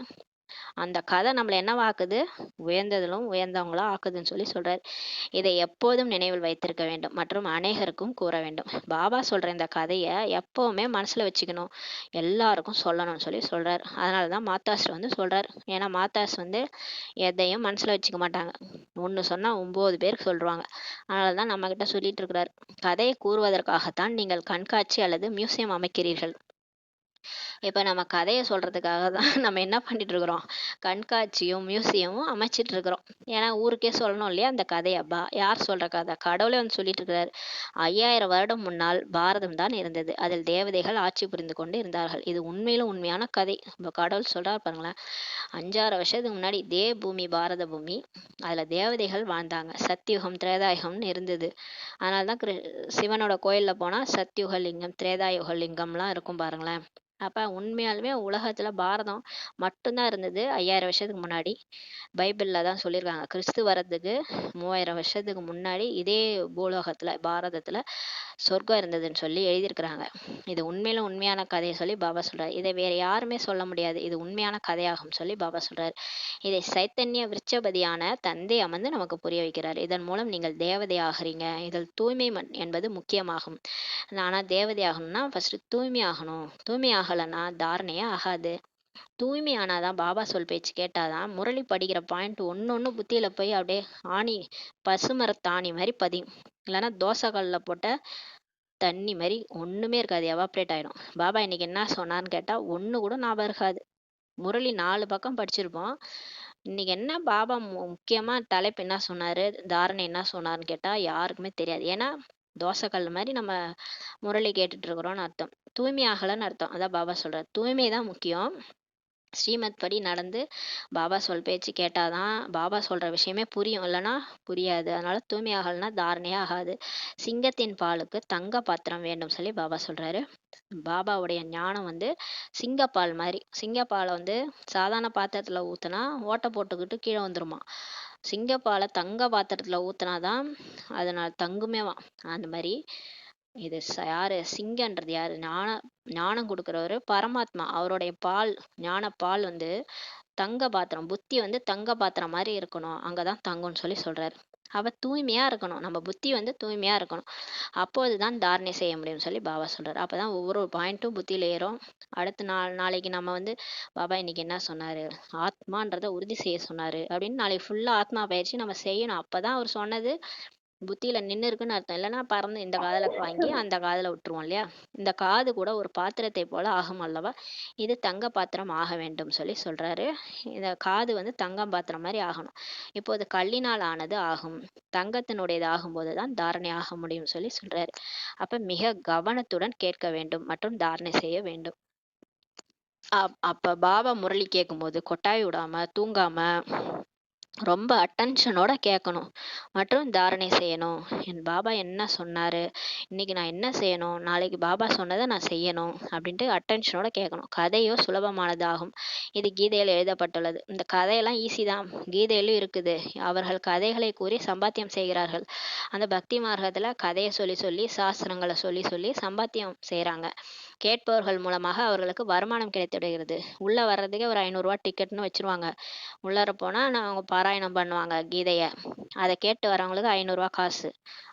அந்த கதை நம்மள என்னவாக்குது? உயர்ந்ததிலும் உயர்ந்தவங்களா ஆக்குதுன்னு சொல்றாரு. இதை எப்போதும் நினைவில் வைத்திருக்க வேண்டும் மற்றும் அநேகருக்கும் கூற வேண்டும். பாபா சொல்ற இந்த கதைய எப்பவுமே மனசுல வச்சுக்கணும். எல்லாருக்கும் சொல்லணும்னு சொல்றாரு. அதனால தான் மாத்தாஸ் சொல்றாரு. ஏன்னா மாத்தாஸ் எதையும் மனசுல வச்சுக்க மாட்டாங்க. ஒண்ணு சொன்னா 9 பேருக்கு சொல்லுவாங்க. அதனால தான் நம்மகிட்ட சொல்லிட்டு இருக்கிறாரு. கதையை கூறுவதற்காகத்தான் நீங்கள் கண்காட்சி அல்லது மியூசியம் அமைக்கிறீர்கள். இப்ப நம்ம கதைய சொல்றதுக்காக தான் நம்ம என்ன பண்ணிட்டு இருக்கிறோம்? கண்காட்சியும், மியூசியமும் அமைச்சிட்டு இருக்கிறோம். ஏன்னா ஊருக்கே சொல்லணும் இல்லையா அந்த கதைய. யார் சொல்ற கதை? கடவுளே சொல்லிட்டு இருக்கிறாரு. 5000 வருடம் முன்னால் பாரதம் தான் இருந்தது. அதில் தேவதைகள் ஆட்சி புரிந்து கொண்டு இருந்தார்கள். இது உண்மையிலும் உண்மையான கதை. இப்ப கடவுள் சொல்றாரு பாருங்களேன். 5,6 வருஷத்துக்கு முன்னாடி இதே பூமி பாரத பூமி. அதுல தேவதைகள் வாழ்ந்தாங்க. சத்தியுகம், திரேதாயுகம்னு இருந்தது. அதனால தான் சிவனோட கோயில்ல போனா சத்யுக லிங்கம், திரேதாயுக லிங்கம்லாம் இருக்கும் பாருங்களேன். அப்ப உண்மையாலுமே உலகத்துல பாரதம் மட்டும்தான் இருந்தது 5000 வருஷத்துக்கு முன்னாடி. பைபிள்ல தான் சொல்லியிருக்காங்க. கிறிஸ்து வரதுக்கு 3000 வருஷத்துக்கு முன்னாடி இதே பூலோகத்துல பாரதத்துல சொர்க்கம் இருந்ததுன்னு சொல்லி எழுதியிருக்கிறாங்க. இது உண்மையில உண்மையான கதையை சொல்லி பாபா சொல்றாரு. இதை வேற யாருமே சொல்ல முடியாது. இது உண்மையான கதையாகும் சொல்லி பாபா சொல்றாரு. இதை சைத்தன்ய விருட்சபதியான தந்தை அமர்ந்து நமக்கு புரிய வைக்கிறார். இதன் மூலம் நீங்கள் தேவதை ஆகிறீங்க. இதில் தூய்மை என்பது முக்கியமாகும். ஆனா தேவதை ஆகணும்னா ஃபர்ஸ்ட் தூய்மை ஆகணும். தூய்மை ஆகலைன்னா தாரணையே ஆகாது. தூய்மை ஆனாதான் பாபா சொல் பேச்சு கேட்டாதான் முரளி படிக்கிற பாயிண்ட் ஒன்னொன்னு புத்தியில போய் அப்படியே ஆணி பசுமரத்தாணி மாதிரி பதியும். இல்லைன்னா தோசைக்கல்ல போட்ட தண்ணி மாதிரி ஒண்ணுமே இருக்காது, எவாப்ரேட் ஆயிடும். பாபா இன்னைக்கு என்ன சொன்னான்னு கேட்டா ஒண்ணு கூட ஞாபகம் இருக்காது. முரளி 4 பக்கம் படிச்சிருப்போம். இன்னைக்கு என்ன பாபா முக்கியமா தலைப்பு என்ன சொன்னாரு, தாரணை என்ன சொன்னாருன்னு கேட்டா யாருக்குமே தெரியாது. ஏன்னா தோசைக்கல் மாதிரி நம்ம முரளி கேட்டுட்டு இருக்கிறோம்னு அர்த்தம். தூய்மை ஆகலைன்னு அர்த்தம். அதான் பாபா சொல்றாரு. தூய்மை தான் முக்கியம். ஸ்ரீமத் படி நடந்து பாபா சொல் பேச்சு கேட்டாதான் பாபா சொல்ற விஷயமே புரியும். இல்லைன்னா புரியாது. அதனால தூய்மை ஆகலைன்னா தாரணையே ஆகாது. சிங்கத்தின் பாலுக்கு தங்க பாத்திரம் வேண்டும் சொல்லி பாபா சொல்றாரு. பாபாவுடைய ஞானம் சிங்கப்பால் மாதிரி. சிங்கப்பாலை சாதாரண பாத்திரத்துல ஊத்துனா ஓட்டை போட்டுக்கிட்டு கீழே வந்துருமா. சிங்கப்பாலை தங்க பாத்திரத்துல ஊத்துனாதான் அதனால தங்குமேவா. அந்த மாதிரி இது யாரு சிங்கன்றது யாரு? ஞானம் கொடுக்கிறவரு பரமாத்மா. அவருடைய பால், ஞான பால் தங்க பாத்திரம். புத்தி தங்க பாத்திரம் மாதிரி இருக்கணும். அங்கதான் தங்கும்னு சொல்லி சொல்றாரு. அவ தூய்மையா இருக்கணும். நம்ம புத்தி தூய்மையா இருக்கணும். அப்போதுதான் தாரணை செய்ய முடியும்னு சொல்லி பாபா சொல்றாரு. அப்பதான் ஒவ்வொரு பாயிண்ட்டும் புத்தியில ஏறும். அடுத்த நாளைக்கு நம்ம பாபா இன்னைக்கு என்ன சொன்னாரு, ஆத்மான்றதை உறுதி செய்ய சொன்னாரு அப்படின்னு நாளைக்கு ஃபுல்லா ஆத்மா பயிற்சி நம்ம செய்யணும். அப்பதான் அவர் சொன்னது புத்தியில நின்னு இருக்குன்னு அர்த்தம். இல்லைன்னா பறந்து இந்த காதுல வாங்கி அந்த காதுல விட்டுருவோம் இல்லையா. இந்த காது கூட ஒரு பாத்திரத்தை போல ஆகும் அல்லவா. இது தங்க பாத்திரம் ஆக வேண்டும் சொல்லி சொல்றாரு. இந்த காது தங்கம் பாத்திரம் மாதிரி ஆகணும். இப்போது கல்லினால் ஆனது ஆகும். தங்கத்தினுடையது ஆகும்போதுதான் தாரணை ஆக முடியும் சொல்லி சொல்றாரு. அப்ப மிக கவனத்துடன் கேட்க வேண்டும் மற்றும் தாரணை செய்ய வேண்டும். அப்ப பாபா முரளி கேட்கும்போது கொட்டாய் விடாம தூங்காம ரொம்ப அட்டென்ஷனோட கேட்கணும் மற்றும் தாரணை செய்யணும். என் பாபா என்ன சொன்னாரு, இன்னைக்கு நான் என்ன செய்யணும், நாளைக்கு பாபா சொன்னதை நான் செய்யணும் அப்படின்ட்டு அட்டென்ஷனோட கேட்கணும். கதையோ சுலபமானதாகும். இது கீதையில் எழுதப்பட்டுள்ளது. இந்த கதையெல்லாம் ஈஸி தான், கீதையிலும் இருக்குது. அவர்கள் கதைகளை கூறி சம்பாத்தியம் செய்கிறார்கள். அந்த பக்தி மார்க்கத்துல கதையை சொல்லி சொல்லி சாஸ்திரங்களை சொல்லி சொல்லி சம்பாத்தியம் செய்யறாங்க. கேட்பவர்கள் மூலமாக அவர்களுக்கு வருமானம் கிடைத்து விடுகிறது. உள்ள வர்றதுக்கே ஒரு 500 ரூபாய் டிக்கெட்னு வச்சிருவாங்க. உள்ளார போனா அவங்க பாராயணம் பண்ணுவாங்க கீதைய. அதை கேட்டு வரவங்களுக்கு 500 ரூபாய் காசு.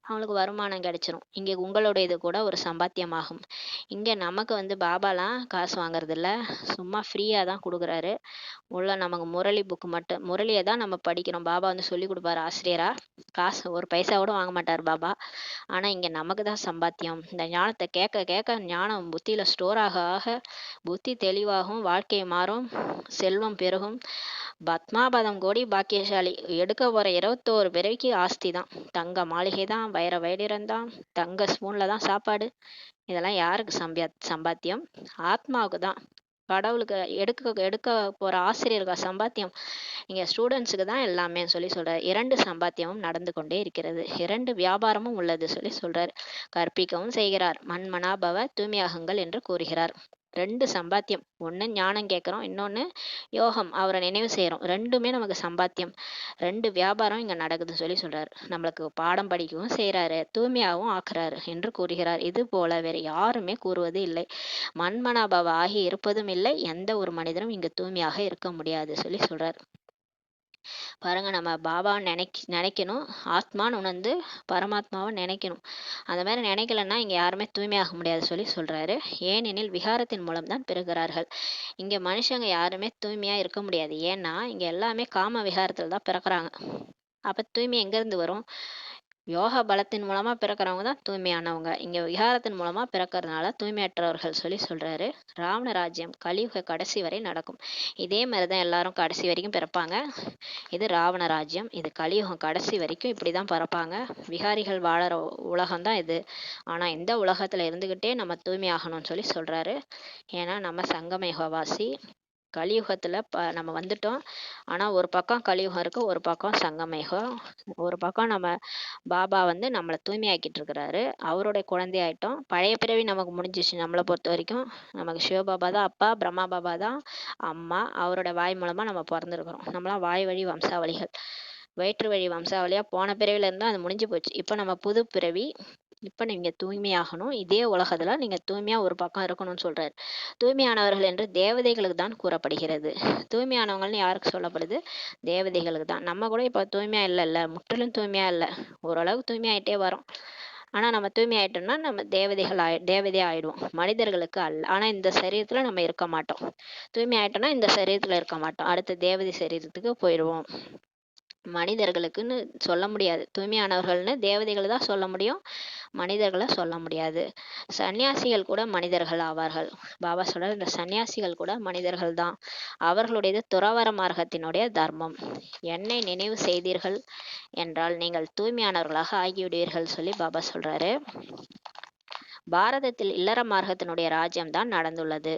அவங்களுக்கு வருமானம் கிடைச்சிரும். இங்க உங்களுடையது கூட ஒரு சம்பாத்தியமாகும். இங்க நமக்கு பாபாலாம் காசு வாங்குறது இல்ல, சும்மா ஃப்ரீயா தான் கொடுக்குறாரு. உள்ள நமக்கு முரளி புக்கு மட்டும், முரளியை தான் நம்ம படிக்கிறோம். பாபா சொல்லி கொடுப்பாரு ஆசிரியரா. காசு ஒரு பைசா கூட வாங்க மாட்டார் பாபா. ஆனா இங்க நமக்கு தான் சம்பாத்தியம். இந்த ஞானத்தை கேட்க கேட்க ஞானம் புத்தியில ஸ்டோர் ஆக ஆக புத்தி தெளிவாகும், வாழ்க்கை மாறும், செல்வம் பெருகும். பத்மாபதம் கோடி பாக்கியசாலி. எடுக்க போற 21 பிறவிக்கு ஆஸ்தி தான். தங்க மாளிகை தான், வைர வைடிரம் தான், தங்க ஸ்பூன்ல தான் சாப்பாடு. இதெல்லாம் யாருக்கு சம்பாத்தியம்? ஆத்மாவுக்கு தான். கடவுளுக்கு எடுக்க எடுக்க போற ஆசிரியருக்கு சம்பாத்தியம். இங்க ஸ்டூடெண்ட்ஸுக்கு தான் எல்லாமே சொல்லி சொல்றாரு. 2 சம்பாத்தியமும் நடந்து கொண்டே இருக்கிறது. 2 வியாபாரமும் உள்ளது சொல்லி சொல்றாரு. கற்பிக்கவும் செய்கிறார். மண்மனாபவ தூய்மையாகுங்கள் என்று கூறுகிறார். 2 சம்பாத்தியம். ஒண்ணு ஞானம் கேட்குறோம், இன்னொன்னு யோகம் அவரை நினைவு செய்றோம். 2மே நமக்கு சம்பாத்தியம். 2 வியாபாரம் இங்க நடக்குதுன்னு சொல்றாரு. நம்மளுக்கு பாடம் படிக்கவும் செய்றாரு, தூய்மையாகவும் ஆக்குறாரு என்று கூறுகிறார். இது போல வேறு யாருமே கூறுவது இல்லை. மன்மனாபவ ஆகி இருப்பதும் இல்லை. எந்த ஒரு மனிதனும் இங்கு தூய்மையாக இருக்க முடியாது சொல்றார். பாருங்க, நம்ம பாபாவை நினைக்கணும், ஆத்மான்னு உணர்ந்து பரமாத்மாவை நினைக்கணும். அந்த மாதிரி நினைக்கலன்னா இங்க யாருமே தூய்மையாக முடியாது சொல்றாரு. ஏனெனில் விகாரத்தின் மூலம் தான் பிறகுறார்கள். இங்க மனுஷங்க யாருமே தூய்மையா இருக்க முடியாது. ஏன்னா இங்க எல்லாமே காம விகாரத்துல தான் பிறக்குறாங்க. அப்ப தூய்மை எங்க இருந்து வரும்? யோக பலத்தின் மூலமா பிறக்கிறவங்க தான் தூய்மையானவங்க. இங்க விகாரத்தின் மூலமா பிறக்கறதுனால தூய்மையற்றவர்கள் சொல்றாரு. ராவண ராஜ்யம் கலியுக கடைசி வரை நடக்கும். இதே மாதிரிதான் எல்லாரும் கடைசி வரைக்கும் பிறப்பாங்க. இது ராவண ராஜ்யம். இது கலியுகம் கடைசி வரைக்கும் இப்படிதான் பிறப்பாங்க. விகாரிகள் வாழற உலகம் தான் இது. ஆனா இந்த உலகத்துல இருந்துகிட்டே நம்ம தூய்மையாகணும்னு சொல்றாரு. ஏன்னா நம்ம சங்கமயுகவாசி. கலியுகத்துல நம்ம வந்துட்டோம். ஆனா ஒரு பக்கம் கலியுகம் இருக்கு, ஒரு பக்கம் சங்கமயுகம். ஒரு பக்கம் நம்ம பாபா நம்மளை தூய்மையாக்கிட்டு இருக்கிறாரு. அவருடைய குழந்தையாயிட்டோம். பழைய பிறவி நமக்கு முடிஞ்சிச்சு. நம்மளை பொறுத்த வரைக்கும் நமக்கு சிவபாபா தான் அப்பா, பிரம்மா பாபா தான் அம்மா. அவரோட வாய் மூலமா நம்ம பிறந்திருக்கிறோம். நம்மளாம் வாய் வழி வம்சாவளிகள். வயிற்று வழி வம்சாவளியா போன பிறவில இருந்தா அது முடிஞ்சு போச்சு. இப்ப நம்ம புது பிறவி. இப்ப நீங்க தூய்மையாகணும். இதே உலகத்துல நீங்க தூய்மையா ஒரு பக்கம் இருக்கணும்னு சொல்றாரு. தூய்மையானவர்கள் என்று தேவதைகளுக்கு தான் கூறப்படுகிறது. தூய்மையானவங்கள்னு யாருக்கு சொல்லப்படுது? தேவதைகளுக்கு தான். நம்ம கூட இப்ப தூய்மையா இல்லைல்ல, முற்றிலும் தூய்மையா இல்லை, ஓரளவுக்கு தூய்மையாயிட்டே வரோம். ஆனா நம்ம தூய்மையாயிட்டோம்னா நம்ம தேவதையா ஆயிடுவோம், மனிதர்களுக்கு அல்ல. ஆனா இந்த சரீரத்துல நம்ம இருக்க மாட்டோம். தூய்மையாயிட்டோம்னா இந்த சரீரத்துல இருக்க மாட்டோம், அடுத்த தேவதை சரீரத்துக்கு போயிடுவோம். மனிதர்களுக்குன்னு சொல்ல முடியாது. தூய்மையானவர்கள்னு தேவதைகளை தான் சொல்ல முடியும், மனிதர்களை சொல்ல முடியாது. சன்னியாசிகள் கூட மனிதர்கள் ஆவார்கள். பாபா சொல்றார், இந்த சன்னியாசிகள் கூட மனிதர்கள் தான். அவர்களுடையது துறவற மார்க்கத்தினுடைய தர்மம். என்னை நினைவு செய்தீர்கள் என்றால் நீங்கள் தூய்மையானவர்களாக ஆகிவிடுவீர்கள் பாபா சொல்றாரு. பாரதத்தில் இல்லற மார்க்கத்தினுடைய ராஜ்யம் தான் நடந்துள்ளது.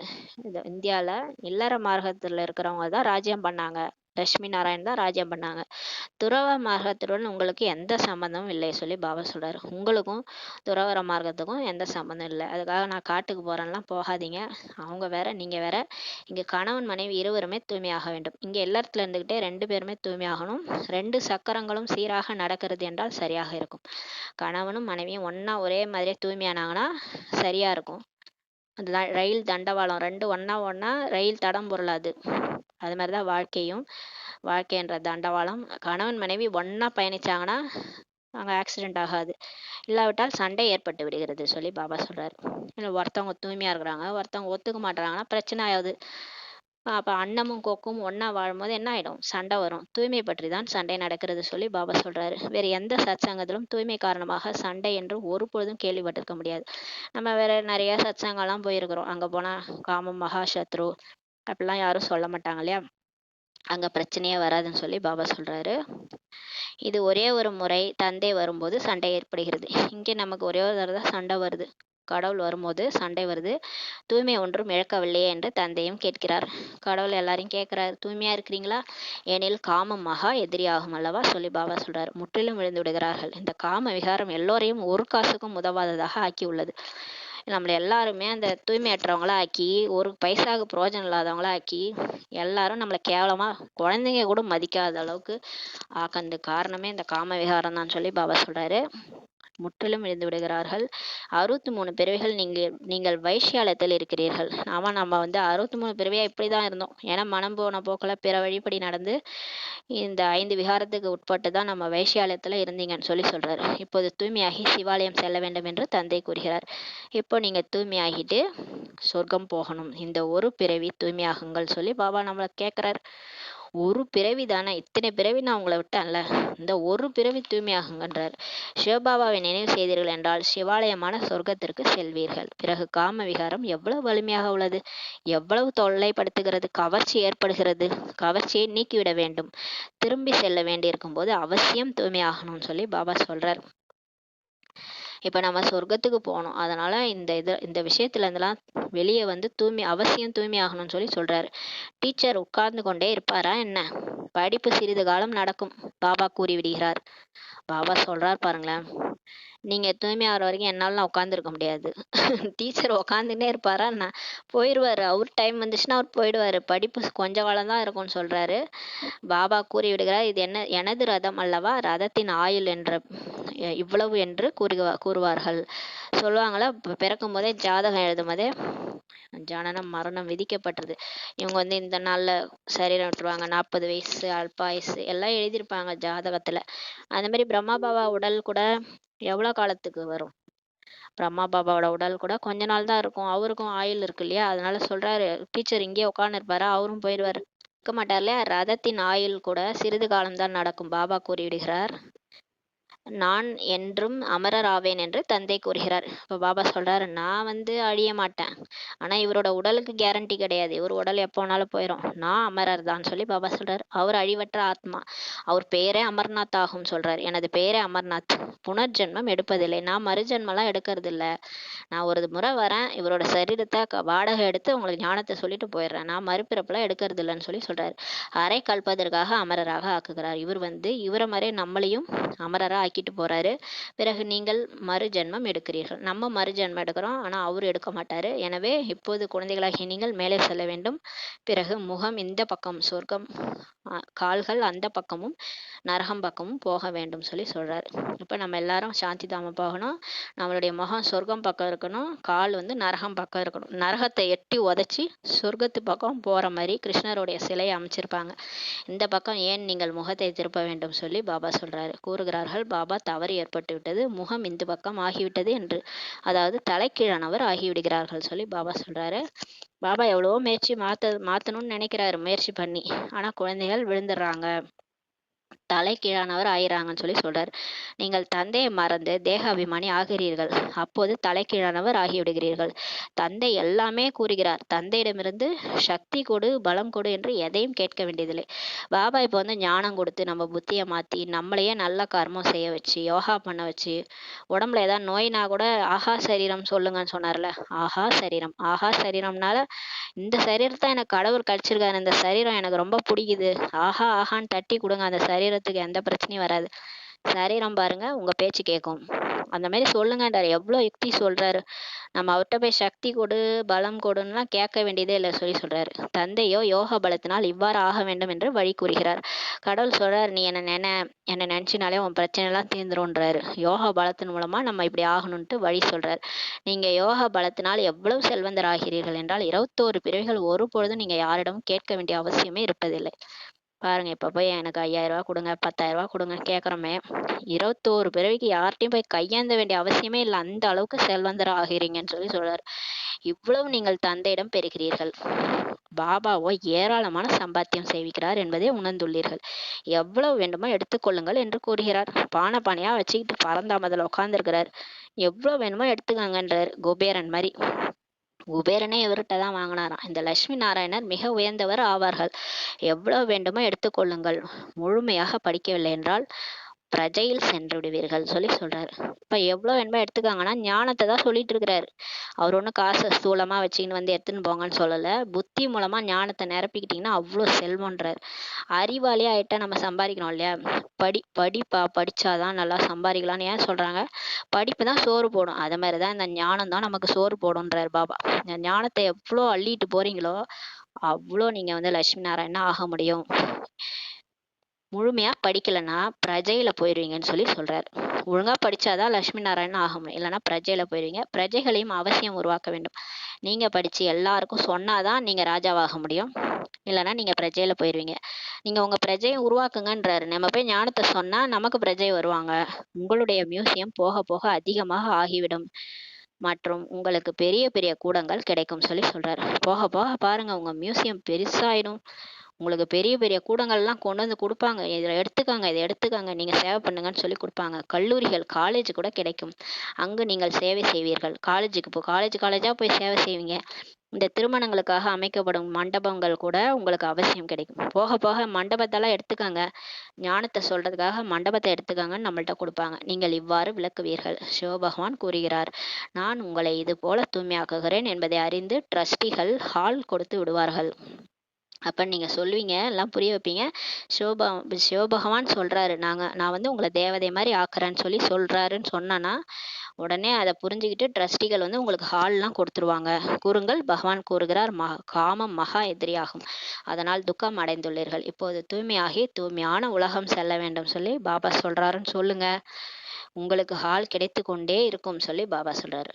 இந்தியால இல்லற மார்க்கத்துல இருக்கிறவங்க தான் ராஜ்யம் பண்ணாங்க. லட்சுமி நாராயண் தான் ராஜ்யம் பண்ணாங்க. துறவ மார்க்கத்துடன் உங்களுக்கு எந்த சம்பந்தமும் இல்லை பாபா சொல்றாரு. உங்களுக்கும் துறவற மார்க்கத்துக்கும் எந்த சம்பந்தம் இல்லை. அதுக்காக நான் காட்டுக்கு போறேன்லாம் போகாதீங்க. அவங்க வேற, நீங்க வேற. இங்க கணவன் மனைவி இருவருமே தூய்மையாக வேண்டும். இங்க எல்லாத்துல இருந்துகிட்டே 2 பேருமே தூய்மையாகணும். 2 சக்கரங்களும் சீராக நடக்கிறது என்றால் சரியாக இருக்கும். கணவனும் மனைவியும் ஒன்னா ஒரே மாதிரியே தூய்மையானாங்கன்னா சரியா இருக்கும். அந்த ரயில் தண்டவாளம் 2 ஒன்னா ரயில் தடம் பொருளாது. அது மாதிரிதான் வாழ்க்கை என்ற தண்டவாளம். கணவன் மனைவி ஒன்னா பயணிச்சாங்கன்னா அங்க ஆக்சிடென்ட் ஆகாது. இல்லாவிட்டால் சண்டை ஏற்பட்டு விடுகிறது பாபா சொல்றாரு. ஒருத்தவங்க தூய்மையா இருக்கிறாங்க, ஒருத்தவங்க ஒத்துக்க மாட்டாங்கன்னா பிரச்சனை ஆகுது. அப்ப அன்னமும் கொக்கும் ஒன்னா வாழும்போது என்ன ஆயிடும்? சண்டை வரும். தூய்மை பற்றி தான் சண்டை நடக்கிறது பாபா சொல்றாரு. வேற எந்த சத்சங்கத்திலும் தூய்மை காரணமாக சண்டை என்று ஒரு பொழுதும் கேள்விப்பட்டிருக்க முடியாது. நம்ம வேற நிறைய சத்சங்கம்லாம் போயிருக்கிறோம். அங்க போனா காமம் மகா சத்ரு அப்படிலாம் யாரும் சொல்ல மாட்டாங்க இல்லையா? அங்க பிரச்சனையே வராதுன்னு பாபா சொல்றாரு. இது ஒரே ஒரு முறை தந்தை வரும்போது சண்டை ஏற்படுகிறது. இங்கே நமக்கு ஒரே ஒரு தடவை தான் சண்டை வருது. கடவுள் வரும்போது சண்டை வருது. தூய்மை ஒன்றும் இழக்கவில்லையே என்று தந்தையும் கேட்கிறார். கடவுள் எல்லாரையும் கேட்கிறார், தூய்மையா இருக்கிறீங்களா? ஏனில் காமம் மகா எதிரியாகும் அல்லவா பாபா சொல்றாரு. முற்றிலும் விழுந்து விடுகிறார்கள். இந்த காம விகாரம் எல்லோரையும் ஒரு காசுக்கும் உதவாததாக ஆக்கி உள்ளது. நம்மளை எல்லாருமே அந்த தூய்மையற்றவங்களா ஆக்கி, ஒரு பைசாவுக்கு பிரயோஜனம் இல்லாதவங்களா ஆக்கி, எல்லாரும் நம்மளை கேவலமா குழந்தைங்க கூட மதிக்காத அளவுக்கு ஆக்கந்து காரணமே இந்த காம விகாரம் தான் பாபா சொல்றாரு. முற்றிலும் விழுந்து விடுகிறார்கள். 63 பிறவிகள் நீங்கள் வைஷ்யாலயத்தில் இருக்கிறீர்கள். நம்ம 63 பிறவியா இப்படிதான் இருந்தோம். ஏன்னா மனம் போன போக்குல பிற வழிப்படி நடந்து இந்த 5 விகாரத்துக்கு உட்பட்டு தான் நம்ம வைஷ்யாலயத்துல இருந்தீங்கன்னு சொல்றாரு. இப்போது தூய்மையாகி சிவாலயம் செல்ல வேண்டும் என்று தந்தை கூறுகிறார். இப்போ நீங்க தூய்மையாகிட்டு சொர்க்கம் போகணும். இந்த ஒரு பிறவி தூய்மையாகுங்கள் பாபா நம்மளை கேட்கிறார். ஒரு பிறவி தானே, இத்தனை பிறவி நான் உங்களை விட்டேன்ல, இந்த ஒரு பிறவி தூய்மையாகுங்கன்றார். சிவபாபாவை நினைவு செய்தீர்கள் என்றால் சிவாலயமான சொர்க்கத்திற்கு செல்வீர்கள். பிறகு காம விகாரம் எவ்வளவு வலிமையாக உள்ளது, எவ்வளவு தொல்லைப்படுத்துகிறது, கவர்ச்சி ஏற்படுகிறது. கவர்ச்சியை நீக்கிவிட வேண்டும். திரும்பி செல்ல வேண்டியிருக்கும் போது அவசியம் தூய்மையாகணும்னு பாபா சொல்றார். இப்ப நம்ம சொர்க்கத்துக்கு போகணும். அதனால இந்த விஷயத்துல இருந்தெல்லாம் வெளியே அவசியம் தூய்மையாகணும்னு சொல்றாரு. டீச்சர் உட்கார்ந்து கொண்டே இருப்பாரா என்ன? படிப்பு சிறிது காலம் நடக்கும் பாபா கூறி விடுகிறார். பாபா சொல்றார் பாருங்களேன், நீங்க தூய்மையாகுற வரைக்கும் என்னாலலாம் உட்காந்துருக்க முடியாது. டீச்சர் உட்காந்துன்னே இருப்பாரா என்ன? போயிருவாரு. அவரு டைம் வந்துச்சுன்னா அவரு போயிடுவாரு. படிப்பு கொஞ்ச காலம் தான் இருக்கும்னு சொல்றாரு. பாபா கூறி விடுகிறார், "இது எனது ரதம் அல்லவா? ரதத்தின் ஆயுள் என்ற இவ்வளவு என்று கூறுவார்கள்." சொல்லுவாங்கல்ல, பிறக்கும்போதே ஜாதகம் எழுதும்போதே ஜனனம், மரணம் விதிக்கப்பட்டிருது. இவங்க இந்த நாள்ல சரீரம் விட்டுருவாங்க. 40 வயசு, அல்பாயுசு எல்லாம் எழுதியிருப்பாங்க ஜாதகத்துல. அந்த மாரி பிரம்மா பாபா உடல் கூட எவ்வளோ காலத்துக்கு வரும்? பிரம்மா பாபாவோட உடல் கூட கொஞ்ச நாள் தான் இருக்கும். அவருக்கும் ஆயுள் இருக்கு இல்லையா? அதனால சொல்றாரு, டீச்சர் இங்கேயே உட்கார்ந்திருப்பாரா? அவரும் போயிருவாரு. இருக்க மாட்டார் இல்லையா? ரதத்தின் ஆயுள் கூட சிறிது காலம் தான் நடக்கும். பாபா கூறிவிடுகிறார், நான் என்றும் அமரர் ஆவேன் என்று தந்தை கூறுகிறார். இப்போ பாபா சொல்றாரு, நான் அழிய மாட்டேன். ஆனா இவரோட உடலுக்கு கேரண்டி கிடையாது. இவர் உடல் எப்போ வேணாலும் போயிடும். நான் அமரர் தான் சொல்லி பாபா சொல்றாரு. அவர் அழிவற்ற ஆத்மா. அவர் பெயரே அமர்நாத் ஆகும் சொல்றாரு. எனது பெயரே அமர்நாத். புனர்ஜென்மம் எடுப்பதில்லை. நான் மறுஜென்மெல்லாம் எடுக்கிறது இல்லை. நான் ஒரு முறை வரேன், இவரோட சரீரத்தை வாடகை எடுத்து உங்களுக்கு ஞானத்தை சொல்லிட்டு போயிடுறேன். நான் மறுபிறப்பெல்லாம் எடுக்கிறது இல்லைன்னு சொல்லி சொல்றாரு. அரை கல்பதற்காக அமரராக ஆக்குகிறார். இவர் இவரை மாதிரி நம்மளையும் அமரரா ஆக்கிட்டு போறாரு. பிறகு நீங்கள் மறுஜென்மம் எடுக்கிறீர்கள். நம்ம மறுஜென்மம் எடுக்கிறோம், ஆனா அவரு எடுக்க மாட்டாரு. எனவே இப்போது குழந்தைகளாகிய நீங்கள் மேலே செல்ல வேண்டும். பிறகு முகம் இந்த பக்கம் சொர்க்கம், கால்கள் அந்த பக்கமும் நரகம் பக்கமும் போக வேண்டும் சொல்லி சொல்றாரு. இப்ப நம்ம எல்லாரும் சாந்தி தாமம் போகணும். நம்மளுடைய முகம் சொர்க்கம் பக்கம் இருக்கணும், கால் நரகம் பக்கம் இருக்கணும். நரகத்தை எட்டி உதைச்சி சொர்க்கத்து பக்கம் போற மாதிரி கிருஷ்ணருடைய சிலையை அமைச்சிருப்பாங்க. இந்த பக்கம் ஏன் நீங்கள் முகத்தை திருப்ப வேண்டும் சொல்லி பாபா கூறுகிறார்கள். பாபா தவறு ஏற்பட்டு விட்டது, முகம் இந்த பக்கம் ஆகிவிட்டது என்று, அதாவது தலைக்கீழானவர் ஆகிவிடுகிறார்கள் சொல்லி பாபா சொல்றாரு. பாபா எவ்வளவோ மாத்தணும்னு நினைக்கிறாரு, முயற்சி பண்ணி. ஆனா குழந்தைகள் விழுந்துடுறாங்க, தலைகீழானவர் ஆயிராங்கன்னு சொல்லி சொல்றாரு. நீங்கள் தந்தையை மறந்து தேக அபிமானி ஆகிறீர்கள். அப்போது தலைகீழானவர் ஆகிவிடுகிறீர்கள். தந்தை எல்லாமே கூறுகிறார். தந்தையிடமிருந்து சக்தி கொடு, பலம் கொடு என்று எதையும் கேட்க வேண்டியதில்லை. பாபா இப்போ ஞானம் கொடுத்து நம்ம புத்தியை மாத்தி நம்மளையே நல்ல கர்மம் செய்ய வச்சு யோகா பண்ண வச்சு, உடம்புல ஏதாவது நோயினா கூட ஆஹா சரீரம் சொல்லுங்கன்னு சொன்னார்ல. ஆஹா சரீரம். ஆஹா சரீரம்னால இந்த சரீரத்தை எனக்கு கடவுள் கழிச்சிருக்காரு, இந்த சரீரம் எனக்கு ரொம்ப பிடிக்குது, ஆஹா ஆஹான்னு தட்டி கொடுங்க. அந்த சரீரத்துக்கு எந்த பிரச்சனையும் வராது. சரீரம் பாருங்க உங்க பேச்சு கேட்கும். அந்த மாதிரி சொல்லுங்கன்றாரு. எவ்வளவு யுக்தி சொல்றாரு. நம்ம அவர்கிட்ட போய் சக்தி கொடு, பலம் கொடுன்னுலாம் கேட்க வேண்டியதே இல்லை சொல்லி சொல்றாரு. தந்தையோ யோக பலத்தினால் இவ்வாறு ஆக வேண்டும் என்று வழி கூறுகிறார். கடவுள் சொல்றாரு, நீ என்ன நினைச்சினாலே உன் பிரச்சனை எல்லாம் தீர்ந்துரும்ன்றாரு. யோகா பலத்தின் மூலமா நம்ம இப்படி ஆகணும்ட்டு வழி சொல்றாரு. நீங்க யோகா பலத்தினால் எவ்வளவு செல்வந்தர் ஆகிறீர்கள் என்றால் 21 பிறவிகள் ஒரு பொழுதும் நீங்க யாரிடமும் கேட்க வேண்டிய அவசியமே இருப்பதில்லை. பாருங்க, இப்ப போய் எனக்கு 5000 ரூபாய் கொடுங்க, 10,000 ரூபாய் கொடுங்க கேட்குறோமே, 21 பிறவிக்கு யார்ட்டையும் போய் கையேந்த வேண்டிய அவசியமே இல்லை. அந்த அளவுக்கு செல்வந்தர் ஆகிறீங்கன்னு சொல்லி சொல்றாரு. இவ்வளவு நீங்கள் தந்தையிடம் பெறுகிறீர்கள். பாபாவோ ஏராளமான சம்பாத்தியம் செய்விக்கிறார் என்பதை உணர்ந்துள்ளீர்கள். எவ்வளவு வேண்டுமோ எடுத்துக்கொள்ளுங்கள் என்று கூறுகிறார். பானையா வச்சுக்கிட்டு பரந்தாமதில் உட்கார்ந்துருக்கிறார். எவ்வளவு வேணுமோ எடுத்துக்கங்கன்றார். குபேரன் மாதிரி. குபேரனே இவர்கிட்ட தான் வாங்கினாராம். இந்த லட்சுமி நாராயணர் மிக உயர்ந்தவர் ஆவார்கள். எவ்வளவு வேண்டுமோ எடுத்துக்கொள்ளுங்கள். முழுமையாக படிக்கவில்லை என்றால் பிரஜையில் சென்று விடுவீர்கள் சொல்லி சொல்றாரு. இப்ப எவ்வளவு வேணுமோ எடுத்துக்காங்கன்னா ஞானத்தை தான் சொல்லிட்டு இருக்கிறாரு. அவர் ஒன்றும் காசை ஸ்தூலமா வச்சுக்கின்னு எடுத்துன்னு போங்கன்னு சொல்லல. புத்தி மூலமா ஞானத்தை நிரப்பிக்கிட்டீங்கன்னா அவ்வளோ செல்வன்றார். அறிவாளியா ஆயிட்டா நம்ம சம்பாதிக்கணும் இல்லையா? படிச்சாதான் நல்லா சம்பாதிக்கலாம்னு ஏன் சொல்றாங்க? படிப்பு தான் சோறு போடும். அது மாதிரிதான் இந்த ஞானம் தான் நமக்கு சோறு போடும்ன்றார் பாபா. இந்த ஞானத்தை எவ்வளோ அள்ளிட்டு போறீங்களோ அவ்வளோ நீங்க லட்சுமி நாராயணா ஆக முடியும். முழுமையா படிக்கலைன்னா பிரஜையில போயிருவீங்கன்னு சொல்லி சொல்றாரு. ஒழுங்கா படிச்சாதான் லட்சுமி நாராயணன் ஆக முடியும், இல்லைன்னா பிரஜையில போயிருவீங்க. பிரஜைகளையும் அவசியம் உருவாக்க வேண்டும். நீங்க படிச்சு எல்லாருக்கும் சொன்னாதான் நீங்க ராஜாவாக முடியும், இல்லைன்னா நீங்க பிரஜையில போயிருவீங்க. நீங்க உங்க பிரஜையை உருவாக்குங்கன்றாரு. நம்ம போய் ஞானத்தை சொன்னா நமக்கு பிரஜை வருவாங்க. உங்களுடைய மியூசியம் போக போக அதிகமாக ஆகிவிடும் மற்றும் உங்களுக்கு பெரிய பெரிய கூடங்கள் கிடைக்கும் சொல்லி சொல்றாரு. போக போக பாருங்க உங்க மியூசியம் பெருசாயிடும். உங்களுக்கு பெரிய பெரிய கூடங்கள்லாம் கொண்டு கொடுப்பாங்க. இதை எடுத்துக்காங்க, நீங்க சேவை பண்ணுங்கன்னு சொல்லி கொடுப்பாங்க. கல்லூரிகள், காலேஜ் கூட கிடைக்கும். அங்கு நீங்கள் சேவை செய்வீர்கள். காலேஜா போய் சேவை செய்வீங்க. இந்த திருமணங்களுக்காக அமைக்கப்படும் மண்டபங்கள் கூட உங்களுக்கு அவசியம் கிடைக்கும். போக போக மண்டபத்தெல்லாம் எடுத்துக்காங்க, ஞானத்தை சொல்றதுக்காக மண்டபத்தை எடுத்துக்காங்கன்னு நம்மள்ட்ட கொடுப்பாங்க. நீங்கள் இவ்வாறு விளக்குவீர்கள். சிவபகவான் கூறுகிறார், நான் உங்களை இது போல தூய்மையாக்குகிறேன் என்பதை அறிந்து ட்ரஸ்டிகள் ஹால் கொடுத்து விடுவார்கள். அப்போ நீங்கள் சொல்லுவீங்க, எல்லாம் புரிய வைப்பீங்க. சிவப சிவபகவான் சொல்கிறாரு, நான் வந்து உங்களை தேவதை மாதிரி ஆக்குறேன்னு சொல்கிறாருன்னு சொன்னேன்னா, உடனே அதை புரிஞ்சுக்கிட்டு ட்ரஸ்டிகள் வந்து உங்களுக்கு ஹால்லாம் கொடுத்துருவாங்க. கூறுங்கள், பகவான் கூறுகிறார், காமம் மகா எதிரியாகும், அதனால் துக்கம் அடைந்துள்ளீர்கள். இப்போது தூய்மையாகி தூய்மையான உலகம் செல்ல வேண்டும் சொல்லி பாபா சொல்கிறாருன்னு சொல்லுங்க. உங்களுக்கு ஹால் கிடைத்து கொண்டே இருக்கும் சொல்லி பாபா சொல்கிறாரு.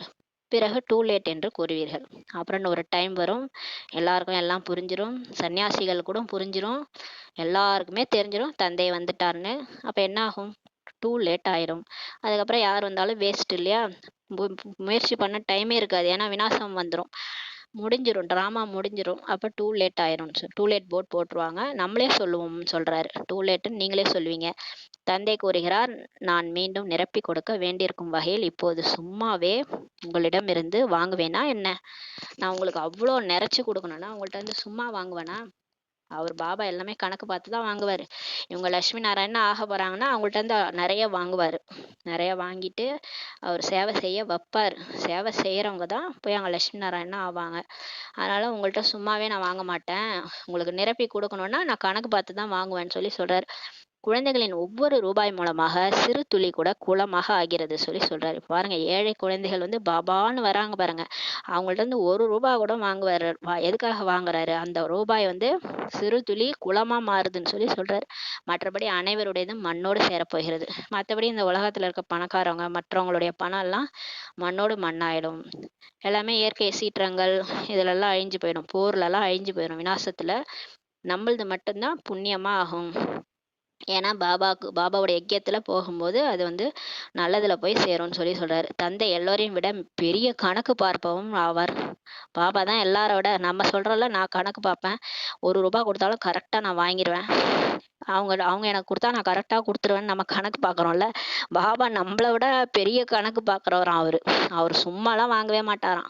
பிறகு டூ லேட் என்று கூறுவீர்கள். அப்புறம் ஒரு டைம் வரும், எல்லாருக்கும் எல்லாம் புரிஞ்சிடும், சன்னியாசிகள் கூட புரிஞ்சிடும், எல்லாருக்குமே தெரிஞ்சிடும் தந்தை வந்துட்டார்னு. அப்போ என்ன ஆகும்? டூ லேட் ஆயிரும். அதுக்கப்புறம் யார் வந்தாலும் வேஸ்ட் இல்லையா? முயற்சி பண்ண டைமே இருக்காது, ஏன்னா விநாசம் வந்துடும், முடிஞ்சிடும், ட்ராமா முடிஞ்சிடும். அப்போ டூ லேட் ஆயிரும். டூ லேட் போர்ட் போட்டுருவாங்க. நம்மளே சொல்லுவோம்னு சொல்கிறாரு. டூ லேட்டுன்னு நீங்களே சொல்லுவீங்க. தந்தை கூறுகிறார், நான் மீண்டும் நிரப்பி கொடுக்க வேண்டியிருக்கும் வகையில் இப்போது சும்மாவே உங்களிடமிருந்து வாங்குவேனா என்ன? நான் உங்களுக்கு அவ்வளோ நிறைச்சி கொடுக்கணும்னா உங்கள்கிட்ட வந்து சும்மா வாங்குவேனா? அவர் பாபா எல்லாமே கணக்கு பார்த்து தான் வாங்குவார். இவங்க லட்சுமி நாராயணன் ஆக போகிறாங்கன்னா அவங்கள்ட்ட இருந்து நிறைய வாங்குவார். நிறைய வாங்கிட்டு அவர் சேவை செய்ய வைப்பார். சேவை செய்கிறவங்க தான் போய் அங்கே லட்சுமி நாராயணன் ஆவாங்க. அதனால் உங்கள்கிட்ட சும்மாவே நான் வாங்க மாட்டேன், உங்களுக்கு நிரப்பி கொடுக்கணுன்னா நான் கணக்கு பார்த்து தான் வாங்குவேன்னு சொல்கிறார். குழந்தைகளின் ஒவ்வொரு ரூபாய் மூலமாக சிறு துளி கூட குளமாக ஆகிறது சொல்றாரு. பாருங்க, ஏழை குழந்தைகள் வந்து பாபான்னு வராங்க பாருங்க, அவங்கள்ட்ட இருந்து ஒரு ரூபாய் கூட வாங்குவாரு. எதுக்காக வாங்குறாரு? அந்த ரூபாய் வந்து சிறு துளி குளமா மாறுதுன்னு சொல்றாரு. மற்றபடி அனைவருடையதும் மண்ணோடு சேரப்போகிறது. மற்றபடி இந்த உலகத்துல இருக்க பணக்காரவங்க மற்றவங்களுடைய பணம் எல்லாம் மண்ணோடு மண்ணாயிடும். எல்லாமே இயற்கை சீற்றங்கள் இதுலெல்லாம் அழிஞ்சு போயிடும், போர்லெல்லாம் அழிஞ்சு போயிடும் விநாசத்துல. நம்மளது மட்டும்தான் புண்ணியமா ஆகும். ஏன்னா பாபாவோட யக்கியத்துல போகும்போது அது வந்து நல்லதுல போய் சேரும்னு சொல்றாரு. தந்தை எல்லோரையும் விட பெரிய கணக்கு பார்ப்பவும் ஆவார். பாபா தான் எல்லாரோட, நம்ம சொல்றோம்ல, நான் கணக்கு பார்ப்பேன், ஒரு ரூபாய் கொடுத்தாலும் கரெக்டா நான் வாங்கிடுவேன், அவங்க எனக்கு கொடுத்தா நான் கரெக்டா கொடுத்துருவேன்னு நம்ம கணக்கு பார்க்குறோம்ல. பாபா நம்மளை விட பெரிய கணக்கு பார்க்குறவராம் அவர் சும்மாலாம் வாங்கவே மாட்டாராம்.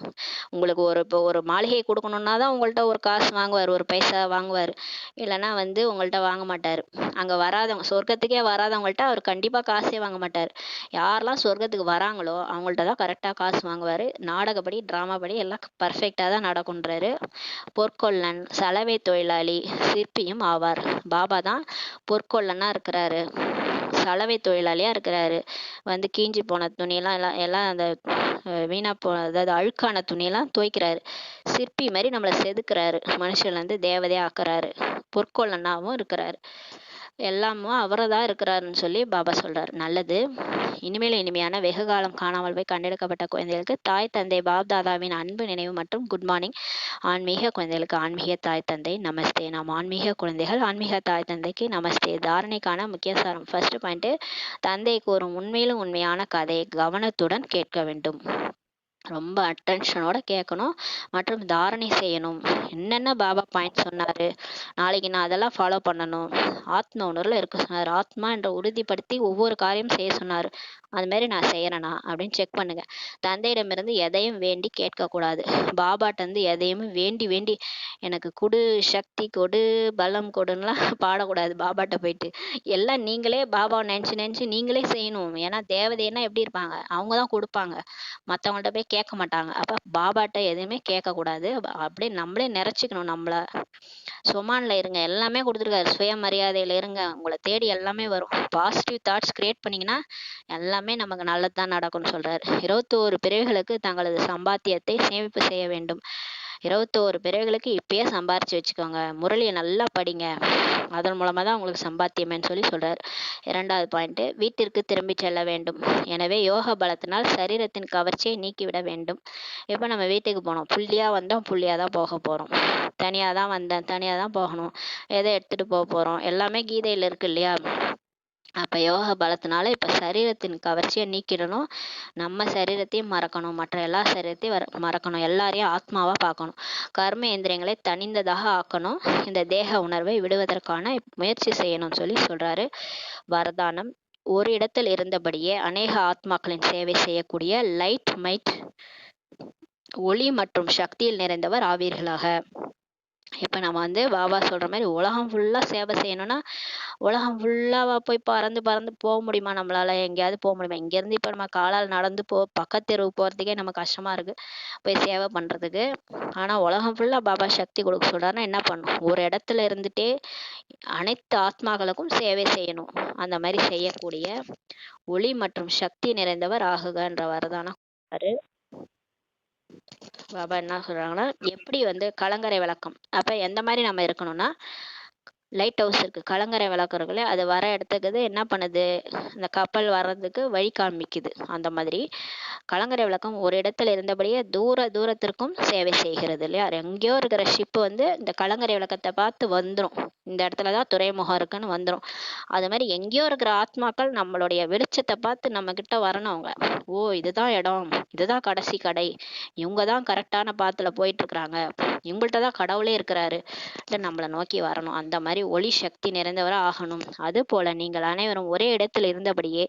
உங்களுக்கு இப்போ ஒரு மாளிகை கொடுக்கணுன்னா தான் உங்கள்கிட்ட ஒரு காசு வாங்குவார், ஒரு பைசா வாங்குவார், இல்லைன்னா வந்து உங்கள்கிட்ட வாங்க மாட்டார். அங்கே வராதவங்க, சொர்க்கத்துக்கே வராதவங்கள்ட்ட அவர் கண்டிப்பாக காசே வாங்க மாட்டார். யாரெல்லாம் சொர்க்கத்துக்கு வராங்களோ அவங்கள்ட்ட தான் கரெக்டாக காசு வாங்குவார். நாடகப்படி ட்ராமாப்படி எல்லாம் பர்ஃபெக்டாக தான் நடக்குன்றாரு. பொற்கொல்லன், சலவை தொழிலாளி, சிற்பியும் ஆவார். பாபா தான் பொற்கொல்லனா இருக்கிறாரு, சலவை தொழிலாளியா இருக்கிறாரு. வந்து கீஞ்சி போன துணியெல்லாம் எல்லாம் அந்த வீணா அதாவது அழுக்கான துணியெல்லாம் துவைக்கிறாரு. சிற்பி மாதிரி நம்மளை செதுக்குறாரு, மனுஷன்ல இருந்து தேவதையா ஆக்குறாரு. பொற்கொல்லனாவும் இருக்கிறாரு. எல்லாமும் அவரை தான் இருக்கிறாருன்னு சொல்லி பாபா சொல்றாரு. நல்லது. இனிமேல் இனிமையான வெகு காலம் காணாமல் போய் கண்டெடுக்கப்பட்ட குழந்தைகளுக்கு தாய் தந்தை பாப் தாதாவின் அன்பு நினைவு மற்றும் குட் மார்னிங். ஆன்மீக குழந்தைகளுக்கு ஆன்மீக தாய் தந்தை நமஸ்தே. நாம் ஆன்மீக குழந்தைகள் ஆன்மீக தாய் தந்தைக்கு நமஸ்தே. தாரணைக்கான முக்கிய சாரம். ஃபர்ஸ்ட் பாயிண்ட், தந்தை கூறும் உண்மையிலும் உண்மையான கதையை கவனத்துடன் கேட்க வேண்டும், ரொம்ப அட்டென்ஷனோட கேட்கணும் மற்றும் தாரணை செய்யணும். என்னென்ன பாபா பாயிண்ட் சொன்னாரு, நாளைக்கு நான் அதெல்லாம் ஃபாலோ பண்ணணும், ஆத்ம உணர்வுல இருக்க சொன்னார், ஆத்மா என்ற உறுதிப்படுத்தி ஒவ்வொரு காரியம் செய்ய சொன்னார், அது மாதிரி நான் செய்யறேனா அப்படின்னு செக் பண்ணுங்க. தந்தையிடமிருந்து எதையும் வேண்டி கேட்கக்கூடாது. பாபாட்ட இருந்து எதையும் வேண்டி வேண்டி எனக்கு கொடு, சக்தி கொடு, பலம் கொடுன்னுலாம் பாடக்கூடாது. பாபாட்ட போயிட்டு எல்லாம் நீங்களே பாபாவை நினைச்சு நினைச்சு நீங்களே செய்யணும். ஏன்னா தேவதைன்னா எப்படி இருப்பாங்க, அவங்க தான் கொடுப்பாங்க, மற்றவங்கள்ட்ட போய் கேட்க மாட்டாங்க. அப்ப பாபாட்ட எதுவுமே கேட்கக்கூடாது. அப்படியே நம்மளே நிறைச்சிக்கணும். நம்மள சுமான்ல இருங்க, எல்லாமே கொடுத்துருக்காரு. சுயமரியாதையில இருங்க, உங்களை தேடி எல்லாமே வரும். பாசிட்டிவ் தாட்ஸ் கிரியேட் பண்ணீங்கன்னா எல்லாமே நமக்கு நல்லதுதான் நடக்கும்னு சொல்றாரு. 21 பிறவிகளுக்கு தங்களது சம்பாத்தியத்தை சேமிப்பு செய்ய வேண்டும். 21 பிறவிகளுக்கு இப்பயே சம்பாரிச்சு வச்சுக்கோங்க. முரளியை நல்லா படிங்க, அதன் மூலமா தான் உங்களுக்கு சம்பாத்தியமேன்னு சொல்றாரு. 2வது பாயிண்ட், வீட்டிற்கு திரும்பி செல்ல வேண்டும். எனவே யோக பலத்தினால் சரீரத்தின் கவர்ச்சியை நீக்கிவிட வேண்டும். இப்போ நம்ம வீட்டுக்கு போனோம், புள்ளியா வந்தோம், புள்ளியா தான் போக போறோம். தனியாக தான் வந்தேன், தனியாக தான் போகணும், எதை எடுத்துட்டு போக போறோம், எல்லாமே கீதையில் இருக்கு இல்லையா? அப்ப யோக பலத்தினால இப்ப சரீரத்தின் கவர்ச்சியை நீக்கிடணும். நம்ம சரீரத்தையும் மறக்கணும், மற்ற எல்லா சரீரத்தையும் மறக்கணும், எல்லாரையும் ஆத்மாவா பார்க்கணும். கர்ம இந்திரியங்களை தனிந்ததாக ஆக்கணும். இந்த தேக உணர்வை விடுவதற்கான முயற்சி செய்யணும்னு சொல்றாரு. வரதானம். ஒரு இடத்தில் இருந்தபடியே அநேக ஆத்மாக்களின் சேவை செய்யக்கூடிய லைட் மைட், ஒளி மற்றும் சக்தியில் நிறைந்தவர் ஆவீர்களாக. இப்ப நம்ம வந்து பாபா சொல்ற மாதிரி உலகம் ஃபுல்லா சேவை செய்யணும்னா உலகம் ஃபுல்லாவா போய் பறந்து பறந்து போக முடியுமா நம்மளால? எங்கேயாவது போக முடியுமா? இங்கேருந்து இப்ப நம்ம காலால நடந்து பக்கத்து தெருவுக்கு போறதுக்கே நமக்கு கஷ்டமா இருக்கு. போய் சேவை பண்றதுக்கு. ஆனா உலகம் ஃபுல்லா பாபா சக்தி கொடுக்க சொல்றாருன்னா என்ன பண்ணணும்? ஒரு இடத்துல இருந்துட்டே அனைத்து ஆத்மாக்களுக்கும் சேவை செய்யணும். அந்த மாரி செய்யக்கூடிய ஒளி மற்றும் சக்தி நிறைந்தவர் ஆகுகன்ற வரதானம் குடுத்தாரு. பாபா என்ன சொல்றாங்கன்னா, எப்படி வந்து கலங்கரை விளக்கம். அப்ப எந்த மாரி நம்ம இருக்கணும்னா, லைட் ஹவுஸ் இருக்கு. கலங்கரை விளக்குறக்குள்ள அது வர இடத்துக்கு என்ன பண்ணுது? இந்த கப்பல் வர்றதுக்கு வழி காமிக்குது. அந்த மாதிரி கலங்கரை விளக்கம் ஒரு இடத்துல இருந்தபடியே தூரத்திற்கும் சேவை செய்கிறது இல்லையா? எங்கேயோ இருக்கிற ஷிப் வந்து இந்த கலங்கரை விளக்கத்தை பார்த்து வந்துரும். இந்த இடத்துல தான் துறைமுகம் இருக்குன்னு வந்துரும். அது மாதிரி எங்கேயோ இருக்கிற ஆத்மாக்கள் நம்மளுடைய வெளிச்சத்தை பார்த்து நம்ம கிட்ட வரணும் அவங்க. ஓ, இதுதான் இடம், இதுதான் கடைசி கடை, இவங்க தான் கரெக்டான பாத்துல போயிட்டு இருக்கிறாங்க, இவங்கள்ட்ட தான் கடவுளே இருக்கிறாரு, நம்மளை நோக்கி வரணும். அந்த மாதிரி ஒளி சக்தி நிறைந்தவராக ஆகணும். அது போல நீங்கள் அனைவரும் ஒரே இடத்தில் இருந்தபடியே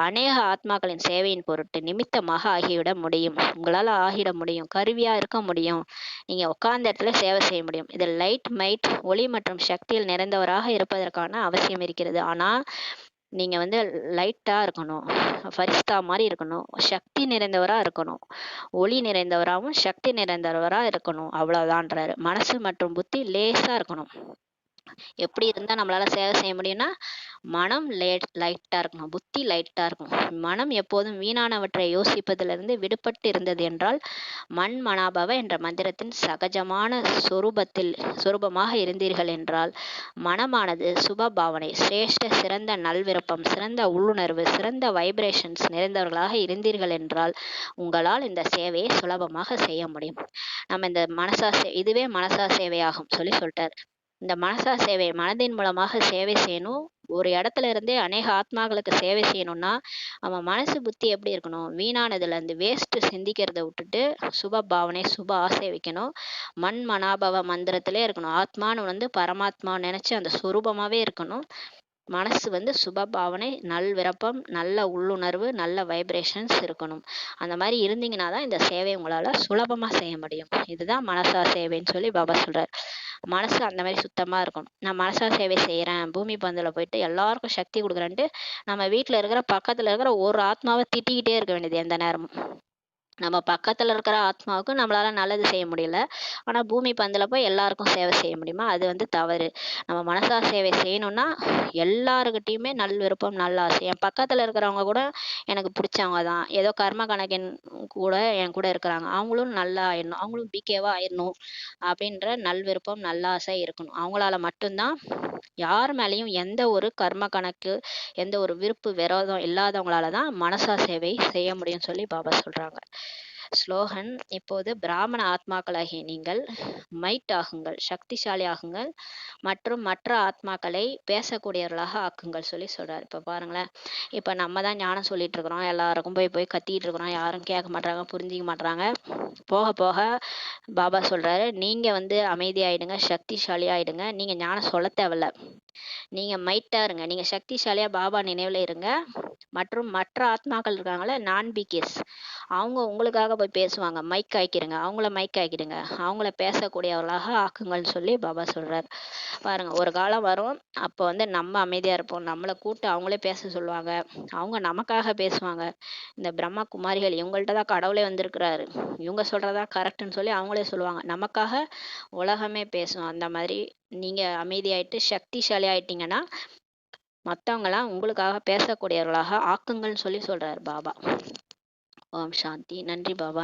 அநேக ஆத்மாக்களின் சேவையின் பொருட்டு நிமித்தமாக ஆகிவிட முடியும். உங்களால ஆகிட முடியும், கருவியா இருக்க முடியும், நீங்க உட்கார்ந்த இடத்துல சேவை செய்ய முடியும். இது லைட் மைட் ஒளி மற்றும் சக்தியில் நிறைந்தவராக இருப்பதற்கான அவசியம் இருக்கிறது. ஆனா நீங்க வந்து லைட்டா இருக்கணும், ஃபரிஸ்தா மாதிரி இருக்கணும், சக்தி நிறைந்தவரா இருக்கணும், ஒளி நிறைந்தவராகவும் சக்தி நிறைந்தவரா இருக்கணும், அவ்வளவுதான்றாரு. மனசு மற்றும் புத்தி லேசா இருக்கணும். எப்படி இருந்தா நம்மளால சேவை செய்ய முடியும்னா, மனம் லைட்டா இருக்கணும், புத்தி லைட்டா இருக்கணும். மனம் எப்போதும் வீணானவற்றை யோசிப்பதிலிருந்து விடுபட்டு இருந்தது என்றால், மண் மனாபவ என்ற மந்திரத்தின் சகஜமான சொரூபமாக இருந்தீர்கள் என்றால், மனமானது சுப பாவனை, சிரேஷ்ட சிறந்த நல்விருப்பம், சிறந்த உள்ளுணர்வு, சிறந்த வைப்ரேஷன்ஸ் நிறைந்தவர்களாக இருந்தீர்கள் என்றால், உங்களால் இந்த சேவையை சுலபமாக செய்ய முடியும். நம்ம இந்த இதுவே மனசா சேவையாகும் சொல்லிட்டார். இந்த மனசா சேவை, மனதின் மூலமாக சேவை செய்யணும். ஒரு இடத்துல இருந்தே அநேக ஆத்மாக்களுக்கு சேவை செய்யணும்னா அவன் மனசு புத்தி எப்படி இருக்கணும்? வீணானதுல இருந்து வேஸ்ட் சிந்திக்கிறத விட்டுட்டு சுப பாவனை, சுப ஆசை வைக்கணும். மண் மனாபவ மந்திரத்திலே இருக்கணும். ஆத்மான்னு வந்து பரமாத்மா நினைச்சு அந்த சுரூபமாவே இருக்கணும். மனசு வந்து சுப பாவனை, நல் விருப்பம், நல்ல உள்ளுணர்வு, நல்ல வைப்ரேஷன்ஸ் இருக்கணும். அந்த மாதிரி இருந்தீங்கன்னா தான் இந்த சேவை உங்களால சுலபமா செய்ய முடியும். இதுதான் மனசா சேவைன்னு சொல்லி பாபா சொல்றாரு. மனசு அந்த மாதிரி சுத்தமா இருக்கணும். நான் மனசா சேவை செய்யறேன், பூமி பந்துல போயிட்டு எல்லாருக்கும் சக்தி கொடுக்குறேன்ட்டு நம்ம வீட்டுல இருக்கிற பக்கத்துல இருக்கிற ஒரு ஆத்மாவை திட்டிக்கிட்டே இருக்க வேண்டியது எந்த நேரமும். நம்ம பக்கத்துல இருக்கிற ஆத்மாவுக்கு நம்மளால நல்லது செய்ய முடியல, ஆனா பூமி பந்துல போய் எல்லாருக்கும் சேவை செய்ய முடியுமா? அது வந்து தவறு. நம்ம மனசா சேவை செய்யணும்னா எல்லாருக்கிட்டையுமே நல் விருப்பம், நல்ல ஆசை. என் பக்கத்துல இருக்கிறவங்க கூட எனக்கு பிடிச்சவங்க தான், ஏதோ கர்ம கணக்கின் கூட என் கூட இருக்கிறாங்க, அவங்களும் நல்லா ஆயிடணும், அவங்களும் பிகேவா ஆயிடணும் அப்படின்ற நல் விருப்பம், நல்ல ஆசை இருக்கணும். அவங்களால மட்டும்தான், யார் மேலேயும் எந்த ஒரு கர்ம கணக்கு, எந்த ஒரு விருப்பு விரோதம் இல்லாதவங்களால தான் மனசா சேவை செய்ய முடியும்னு சொல்லி பாபா சொல்றாங்க. ஸ்லோகன்: இப்போது பிராமண ஆத்மாக்களாகிய நீங்கள் மைட் ஆகுங்கள், சக்திசாலி ஆகுங்கள், மற்றும் மற்ற ஆத்மாக்களை பேசக்கூடியவர்களாக ஆக்குங்கள் சொல்லி சொல்றாரு. இப்ப பாருங்களேன், இப்ப நம்ம தான் ஞானம் சொல்லிட்டு இருக்கிறோம், எல்லாருக்கும் போய் போய் கத்திட்டு இருக்கிறோம், யாரும் கேட்க மாட்டாங்க, புரிஞ்சிக்க மாட்டாங்க. போக போக பாபா சொல்றாரு, நீங்க வந்து அமைதியாயிடுங்க, சக்திசாலி ஆயிடுங்க. நீங்க ஞானம் சொல்ல தேவையில்ல, நீங்க மைட்டா இருங்க, நீங்க சக்திசாலியா பாபா நினைவுல இருங்க. மற்றும் மற்ற ஆத்மாக்கள் இருக்காங்களே, நான்-பிகேஸ், அவங்க உங்களுக்காக போய் பேசுவாங்க. மைக் ஆக்கிடுங்க, அவங்கள மைக் ஆக்கிடுங்க, அவங்கள பேசக்கூடியவர்களாக ஆக்குங்கள்னு சொல்லி பாபா சொல்றாரு. பாருங்க, ஒரு காலம் வரும், அப்போ வந்து நம்ம அமைதியா இருப்போம், நம்மளை கூப்பிட்டு அவங்களே பேச சொல்லுவாங்க, அவங்க நமக்காக பேசுவாங்க. இந்த பிரம்மா குமாரிகள் இவங்கள்ட்ட தான் கடவுளே வந்திருக்கிறாரு, இவங்க சொல்றதா கரெக்ட்னு சொல்லி அவங்களே சொல்லுவாங்க, நமக்காக உலகமே பேசும். அந்த மாதிரி நீங்க அமைதியாயிட்டு சக்திசாலி ஆயிட்டீங்கன்னா மற்றவங்களாம் உங்களுக்காக பேசக்கூடியவர்களாக ஆக்குங்கள்னு சொல்லி சொல்றாரு பாபா. ஓம் சாந்தி. நன்றி பாபா.